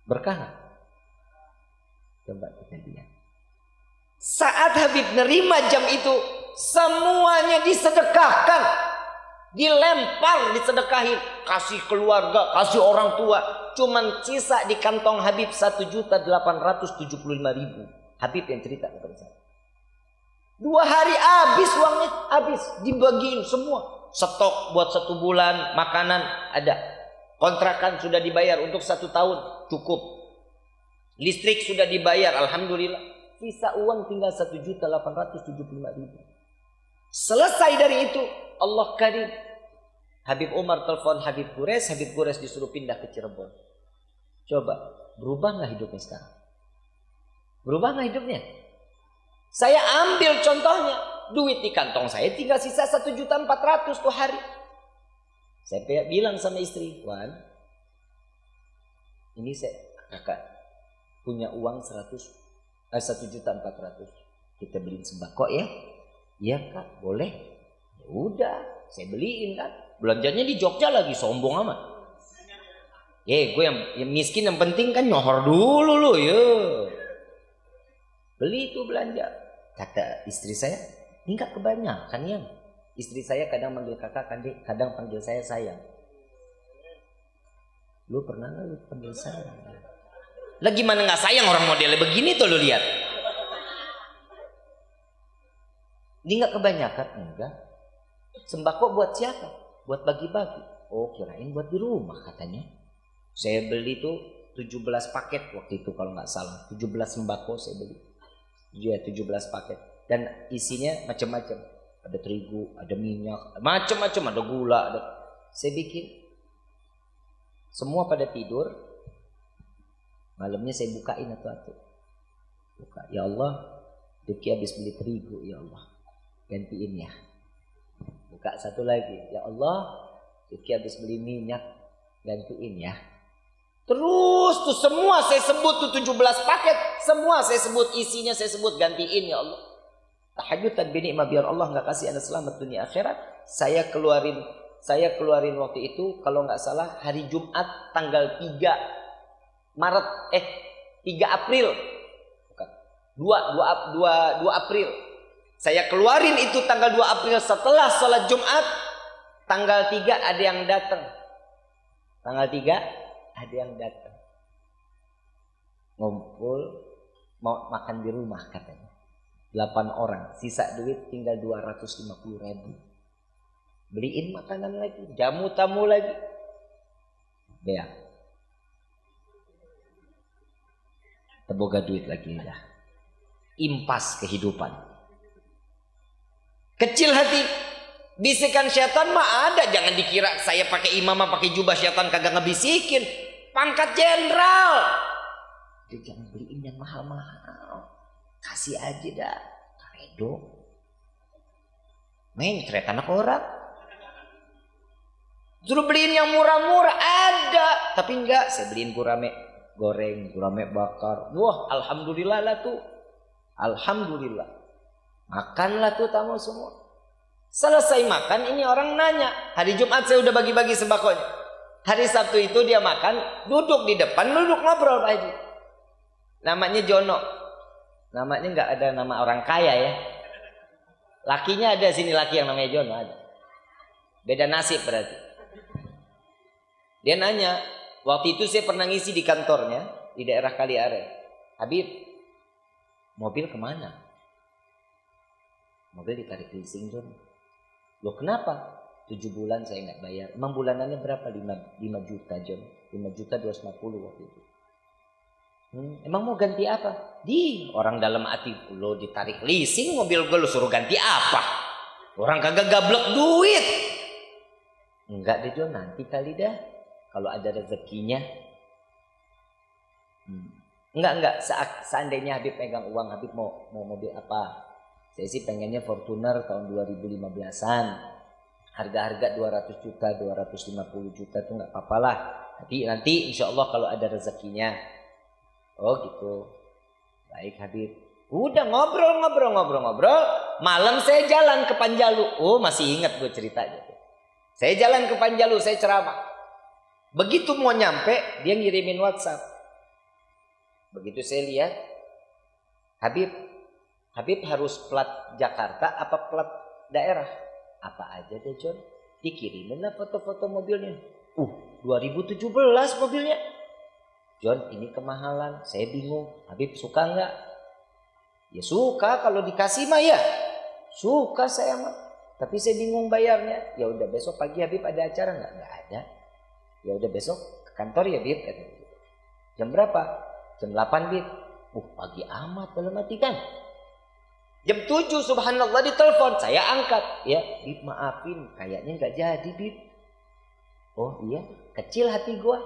Berkah nggak? Coba kita lihat. Saat Habib nerima jam itu, semuanya disedekahkan, dilempar, disedekahin, kasih keluarga, kasih orang tua. Cuman sisa di kantong Habib 1.875.000. Habib yang cerita kepada saya. 2 hari habis uangnya, habis dibagiin semua. Stok buat 1 bulan, makanan ada. Kontrakan sudah dibayar untuk 1 tahun, cukup. Listrik sudah dibayar, alhamdulillah. Sisa uang tinggal 1.875.000. Selesai dari itu, Allah karim. Habib Umar telepon Habib Quraisy disuruh pindah ke Cirebon. Coba, berubah nggak hidupnya sekarang? Berubah nggak hidupnya? Saya ambil contohnya, duit di kantong saya tinggal sisa 1.400.000 tuh hari. Saya bilang sama istri, Wan, ini kakak punya uang 1.400.000. Kita beliin sembako ya? Iya kak, boleh. Ya udah, saya beliin kan. Belanjanya di Jogja lagi, sombong amat. Gue yang miskin yang penting kan nyohor dulu lu ya. Beli itu belanja. Kata istri saya, ini gak kebanyakan ya. Istri saya kadang manggil kakak, kadang panggil saya sayang. Lu pernah gak lu panggil sayang? Lah gimana gak sayang orang modelnya begini tuh lu lihat. Ini gak kebanyakan? Enggak. Sembako buat siapa? Buat bagi-bagi. Oh kirain buat di rumah katanya. Saya beli tuh 17 paket waktu itu kalau gak salah. 17 sembako saya beli. Iya 17 paket. Dan isinya macam-macam. Ada terigu, ada minyak, macam-macam, ada gula, ada. Saya bikin. Semua pada tidur. Malamnya saya bukain atu-atu. Buka. Ya Allah, Rifki habis beli terigu, ya Allah. Gantiin ya. Buka satu lagi. Ya Allah, Rifki habis beli minyak, gantiin ya. Terus tuh semua saya sebut tuh 17 paket, semua saya sebut isinya, saya sebut gantiin ya Allah. Tahajjudan binikmah biar Allah nggak kasih Anda selamat dunia akhirat. Saya keluarin waktu itu kalau nggak salah hari Jumat tanggal 3 April. Bukan. 2 April. Saya keluarin itu tanggal 2 April setelah sholat Jumat. Tanggal 3 ada yang datang. Tanggal 3 ada yang datang. Ngumpul mau makan di rumah katanya. 8 orang, sisa duit tinggal 250.000. Beliin makanan lagi, jamu tamu lagi. Ya. Teboga duit lagi dah. Impas kehidupan. Kecil hati. Bisikan syaitan mah ada. Jangan dikira saya pakai imamah, pakai jubah, syaitan kagak ngebisikin. Pangkat jenderal. Dia jangan beliin yang mahal-mahal. Kasih aja dah. Karedo. Main kereta anak orang. Suruh beliin yang murah-murah. Ada. Tapi enggak. Saya beliin gurame goreng, gurame bakar. Wah, alhamdulillah lah tuh. Alhamdulillah. Makanlah tuh tamu semua. Selesai makan, ini orang nanya. Hari Jumat saya udah bagi-bagi sembakonya. Hari Sabtu itu dia makan, duduk di depan, duduk ngobrol Pak Haji. Namanya Jono. Namanya nggak ada nama orang kaya ya. Lakinya ada sini, laki yang namanya Jono ada. Beda nasib berarti. Dia nanya, waktu itu saya pernah ngisi di kantornya di daerah Kaliare. Habib, mobil kemana? Mobil ditarik leasing John. Loh kenapa? 7 bulan saya nggak bayar. Emang bulanannya berapa? 5 juta John. 5 juta 250 waktu itu. Emang mau ganti apa? Orang dalam hati lo ditarik leasing mobil gue, lo suruh ganti apa? Orang kagak gablek duit. Enggak deh John, nanti kali dah kalau ada rezekinya. Enggak. Seandainya Habib pegang uang, Habib mau mobil apa? Saya sih pengennya Fortuner tahun 2015-an. Harga-harga 200 juta, 250 juta tuh nggak apa-apa lah. Tapi nanti insya Allah kalau ada rezekinya. Oh gitu. Baik Habib. Udah ngobrol. Malam saya jalan ke Panjalu. Oh masih ingat gue ceritanya. Saya jalan ke Panjalu, saya ceramah. Begitu mau nyampe, dia ngirimin WhatsApp. Begitu saya lihat, Habib harus plat Jakarta apa plat daerah? Apa aja deh John. Dikirimin lah foto-foto mobilnya. 2017 mobilnya. John ini kemahalan. Saya bingung. Habib suka nggak? Ya suka kalau dikasih mah ya. Suka saya mah. Tapi saya bingung bayarnya. Ya udah besok pagi Habib ada acara nggak? Nggak ada. Ya udah besok ke kantor ya Habib. Jam berapa? Jam 8 Habib. Pagi amat dalam hati kan. Jam 7 subhanallah ditelepon, saya angkat. Ya, Bib maafin, kayaknya nggak jadi Bib. Oh iya, kecil hati gua.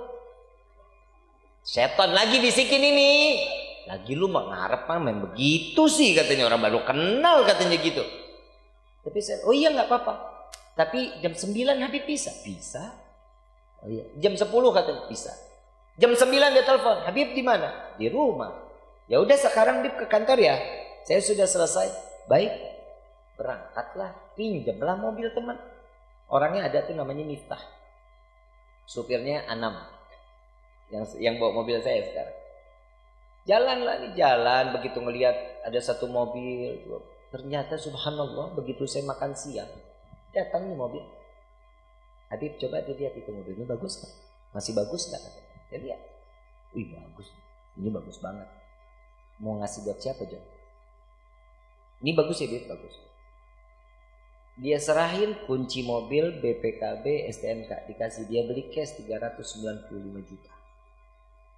Setan lagi bisikin ini. Lagi lu mah ngarep main begitu sih katanya, orang baru kenal katanya gitu. Tapi saya, oh iya nggak apa-apa. Tapi jam 9 Habib bisa? Bisa. Oh iya, jam 10 katanya bisa. Jam 9 dia telepon, Habib di mana? Di rumah. Ya udah sekarang Habib ke kantor ya. Saya sudah selesai. Baik. Berangkatlah. Pinjamlah mobil teman. Orangnya ada tuh namanya Miftah. Supirnya Anam. Yang bawa mobil saya sekarang. Jalanlah nih jalan. Begitu ngelihat ada satu mobil. Ternyata subhanallah begitu saya makan siang. Datang nih mobil. Habib coba dilihat itu mobilnya bagus kan? Masih bagus gak? Saya lihat. Wih bagus. Ini bagus banget. Mau ngasih buat siapa John? Ini bagus ya Bib, bagus. Dia serahin kunci mobil, BPKB, STNK. Dikasih dia beli cash 395 juta.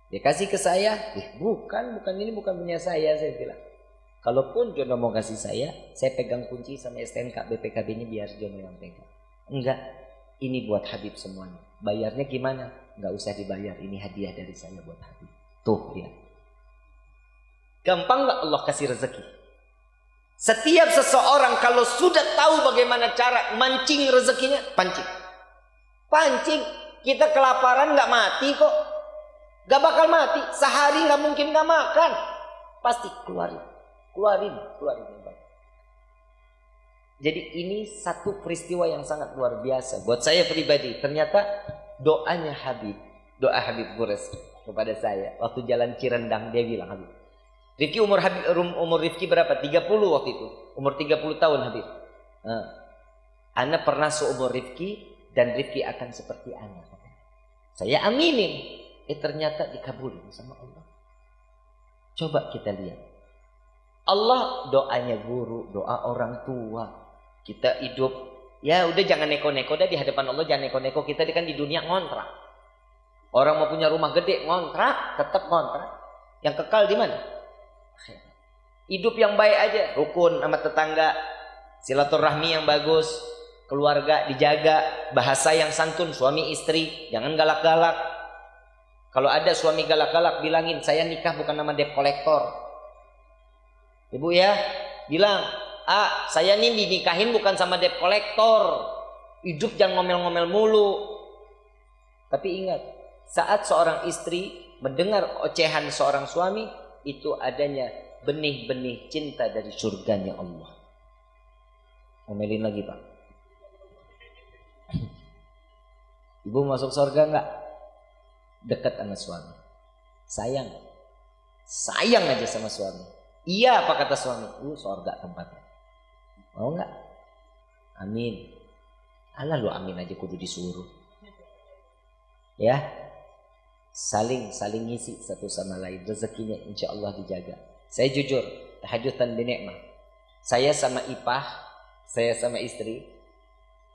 Dia kasih ke saya. Bukan ini bukan punya saya bilang. Kalaupun Jono mau kasih saya pegang kunci sama STNK BPKB-nya biar Jono yang pegang. Enggak, ini buat Habib semuanya. Bayarnya gimana? Enggak usah dibayar, ini hadiah dari saya buat Habib. Tuh lihat. Gampang gak Allah kasih rezeki? Setiap seseorang kalau sudah tahu bagaimana cara mancing rezekinya, pancing. Kita kelaparan nggak mati kok, nggak bakal mati. Sehari nggak mungkin nggak makan, pasti keluarin. Jadi ini satu peristiwa yang sangat luar biasa buat saya pribadi. Ternyata doa Habib Gures kepada saya waktu jalan Cirendang, dia bilang, Habib, Rifki umur Rifki berapa? 30 waktu itu. Umur 30 tahun Habib. Ana pernah seumur Rifki dan Rifki akan seperti ana. Saya aminin. Ternyata dikabulin sama Allah. Coba kita lihat. Allah doanya guru, doa orang tua. Kita hidup, ya udah jangan neko-neko dah di hadapan Allah, jangan neko-neko. Kita kan di dunia ngontrak. Orang mau punya rumah gede ngontrak, tetap ngontrak. Yang kekal di mana? Hidup yang baik aja, rukun sama tetangga, silaturahmi yang bagus, keluarga dijaga, bahasa yang santun suami istri, jangan galak-galak. Kalau ada suami galak-galak bilangin, saya nikah bukan nama debt collector. Ibu ya, bilang, saya nih dinikahin bukan sama debt collector. Hidup jangan ngomel-ngomel mulu. Tapi ingat, saat seorang istri mendengar ocehan seorang suami, itu adanya benih-benih cinta dari surganya Allah. Ngomelin lagi Pak. Ibu masuk surga enggak? Dekat sama suami, sayang aja sama suami. Iya apa kata suami? Surga tempatnya. Mau nggak? Amin. Alah lu amin aja kudu disuruh. Ya, saling ngisi satu sama lain. Rezekinya insya Allah dijaga. Saya jujur, tahajudan binikmah. Saya sama Ipah, saya sama istri,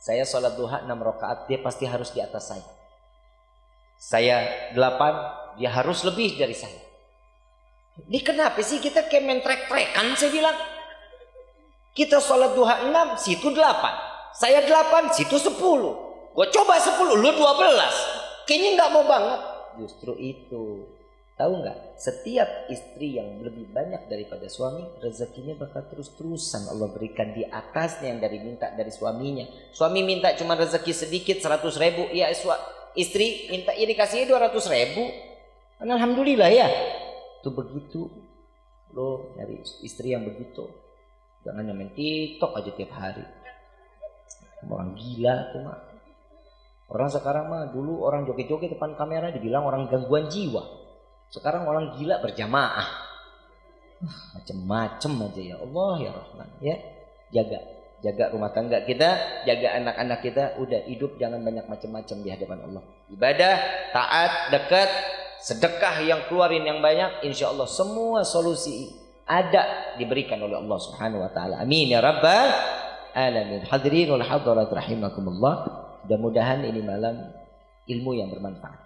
saya sholat duha 6 rakaat, dia pasti harus di atas saya. Saya 8, dia harus lebih dari saya. Ini kenapa sih kita kayak main trek-trekan, saya bilang. Kita sholat duha 6, situ 8. Saya 8, situ 10. Gue coba 10, lu 12. Kayaknya nggak mau banget. Justru itu. Tahu nggak? Setiap istri yang lebih banyak daripada suami, rezekinya bakal terus-terusan Allah berikan di atasnya yang dari minta dari suaminya. Suami minta cuma rezeki sedikit 100.000, ya istri minta ya dikasih 200.000. Alhamdulillah ya. Itu begitu. Lo nyari istri yang begitu. Jangan main TikTok aja tiap hari. Orang gila tuh mah. Orang sekarang mah dulu orang joget-joget depan kamera dibilang orang gangguan jiwa. Sekarang orang gila berjamaah. Macem-macem aja ya Allah ya Rahman ya. Jaga rumah tangga kita, jaga anak-anak kita, udah hidup jangan banyak macam-macam di hadapan Allah. Ibadah, taat, dekat, sedekah yang keluarin yang banyak, insya Allah semua solusi ada diberikan oleh Allah Subhanahu wa taala. Amin ya rabbal alamin. Hadirin wal hadirat rahimakumullah. Mudah-mudahan ini malam ilmu yang bermanfaat.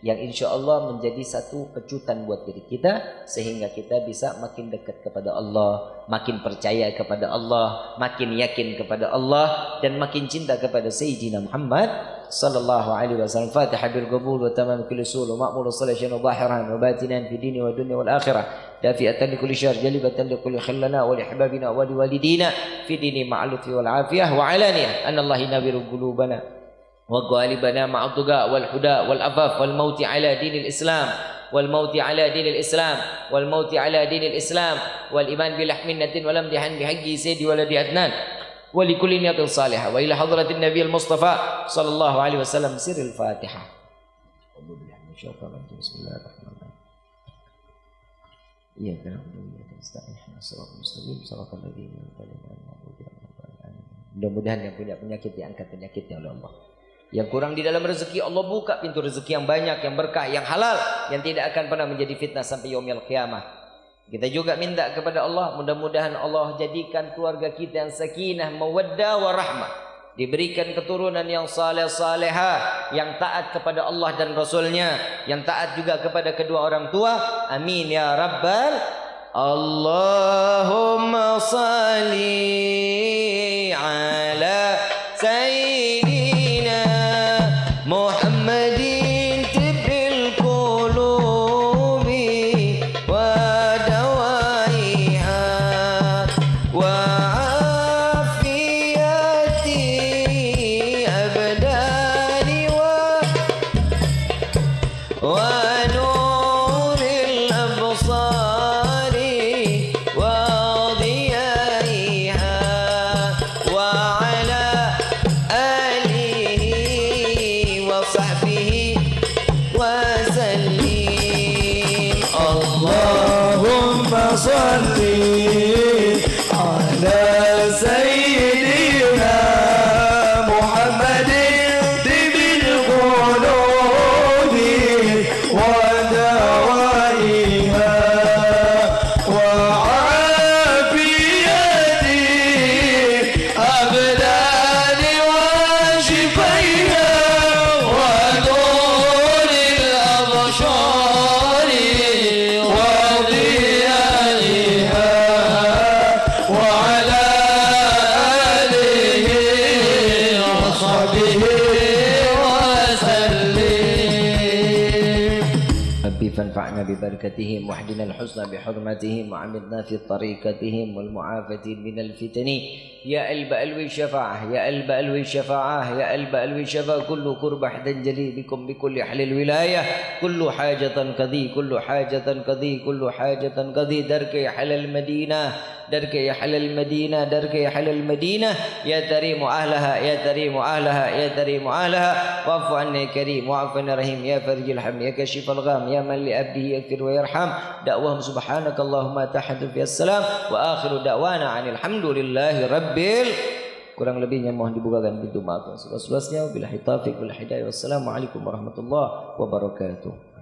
Yang insya Allah menjadi satu kejutan buat diri kita, sehingga kita bisa makin dekat kepada Allah, makin percaya kepada Allah, makin yakin kepada Allah, dan makin cinta kepada Sayyidina Muhammad sallallahu alaihi wasallam. Fatihah bil qabul wa tamam kulli sul wa ma'mul salih wa zahiran wa batinan fi dini wa dunya wal akhirah, dafi'atan li kulli syarr, jalibatan li kulli khillana wa li ahbabina wa li walidina fi dini ma'al lutfi wal afiyah wa alaniyah anna Allah yanawiru qulubana وغالبنا مع الطغاة والهدى والعفاف والموت على دين الإسلام والموت على دين الإسلام والموت على دين الإسلام والإيمان بلحمنة والامتحان بحق سيد ولد عدنان ولكل نية صالحة وإلى حضرة النبي المصطفى صلى الله عليه وسلم سر الفاتحة. بسم الله الرحمن الرحيم. إياك نعبد وإياك نستعين اهدنا الصراط المستقيم صراط الذين أنعمت عليهم. Mudah-mudahan yang punya penyakit diangkat penyakitnya oleh Allah. Yang kurang di dalam rezeki, Allah buka pintu rezeki yang banyak, yang berkah, yang halal, yang tidak akan pernah menjadi fitnah sampai yaumil qiyamah. Kita juga minta kepada Allah, mudah-mudahan Allah jadikan keluarga kita yang sakinah, mawaddah, warahmah. Diberikan keturunan yang saleh-salehah, yang taat kepada Allah dan Rasulnya, yang taat juga kepada kedua orang tua. Amin ya rabbal. Allahumma salli ala sayyidina Muhammadin tibbil qulubi wa dawaiha wa afiyati abdani wa nuril absari wa diyaiha wa ala وصحبه وسلم. اللهم صل على سيدنا محمد طب القلوب وانفعنا ببركتهم واهدنا الحسنى بحرمتهم وعمدنا في طريقتهم والمعافاة من الفتن يا ألب ألوي الشفاعة يا ألب ألوي الشفاعة يا ألب ألوي الشفاعة كل قرب حدا جلي بكم بكل أهل الولاية كل حاجة قضي كل حاجة قضي كل حاجة قضي درك يا أهل المدينة درك يا أهل المدينة درك يا أهل المدينة يا تريم أهلها يا تريم أهلها يا تريم أهلها واعف عنا يا كريم واعف عنا رحيم يا فرج الهم يا كشف الغام يا من لأبه يغفر ويرحم دعوهم سبحانك اللهم تحدث في السلام وآخر دعوانا عن الحمد لله ربbil kurang lebihnya mohon dibukakan pintu maaf seluas-luasnya. Wabillahi taufiq wal hidayah. Wassalamualaikum warahmatullahi wabarakatuh.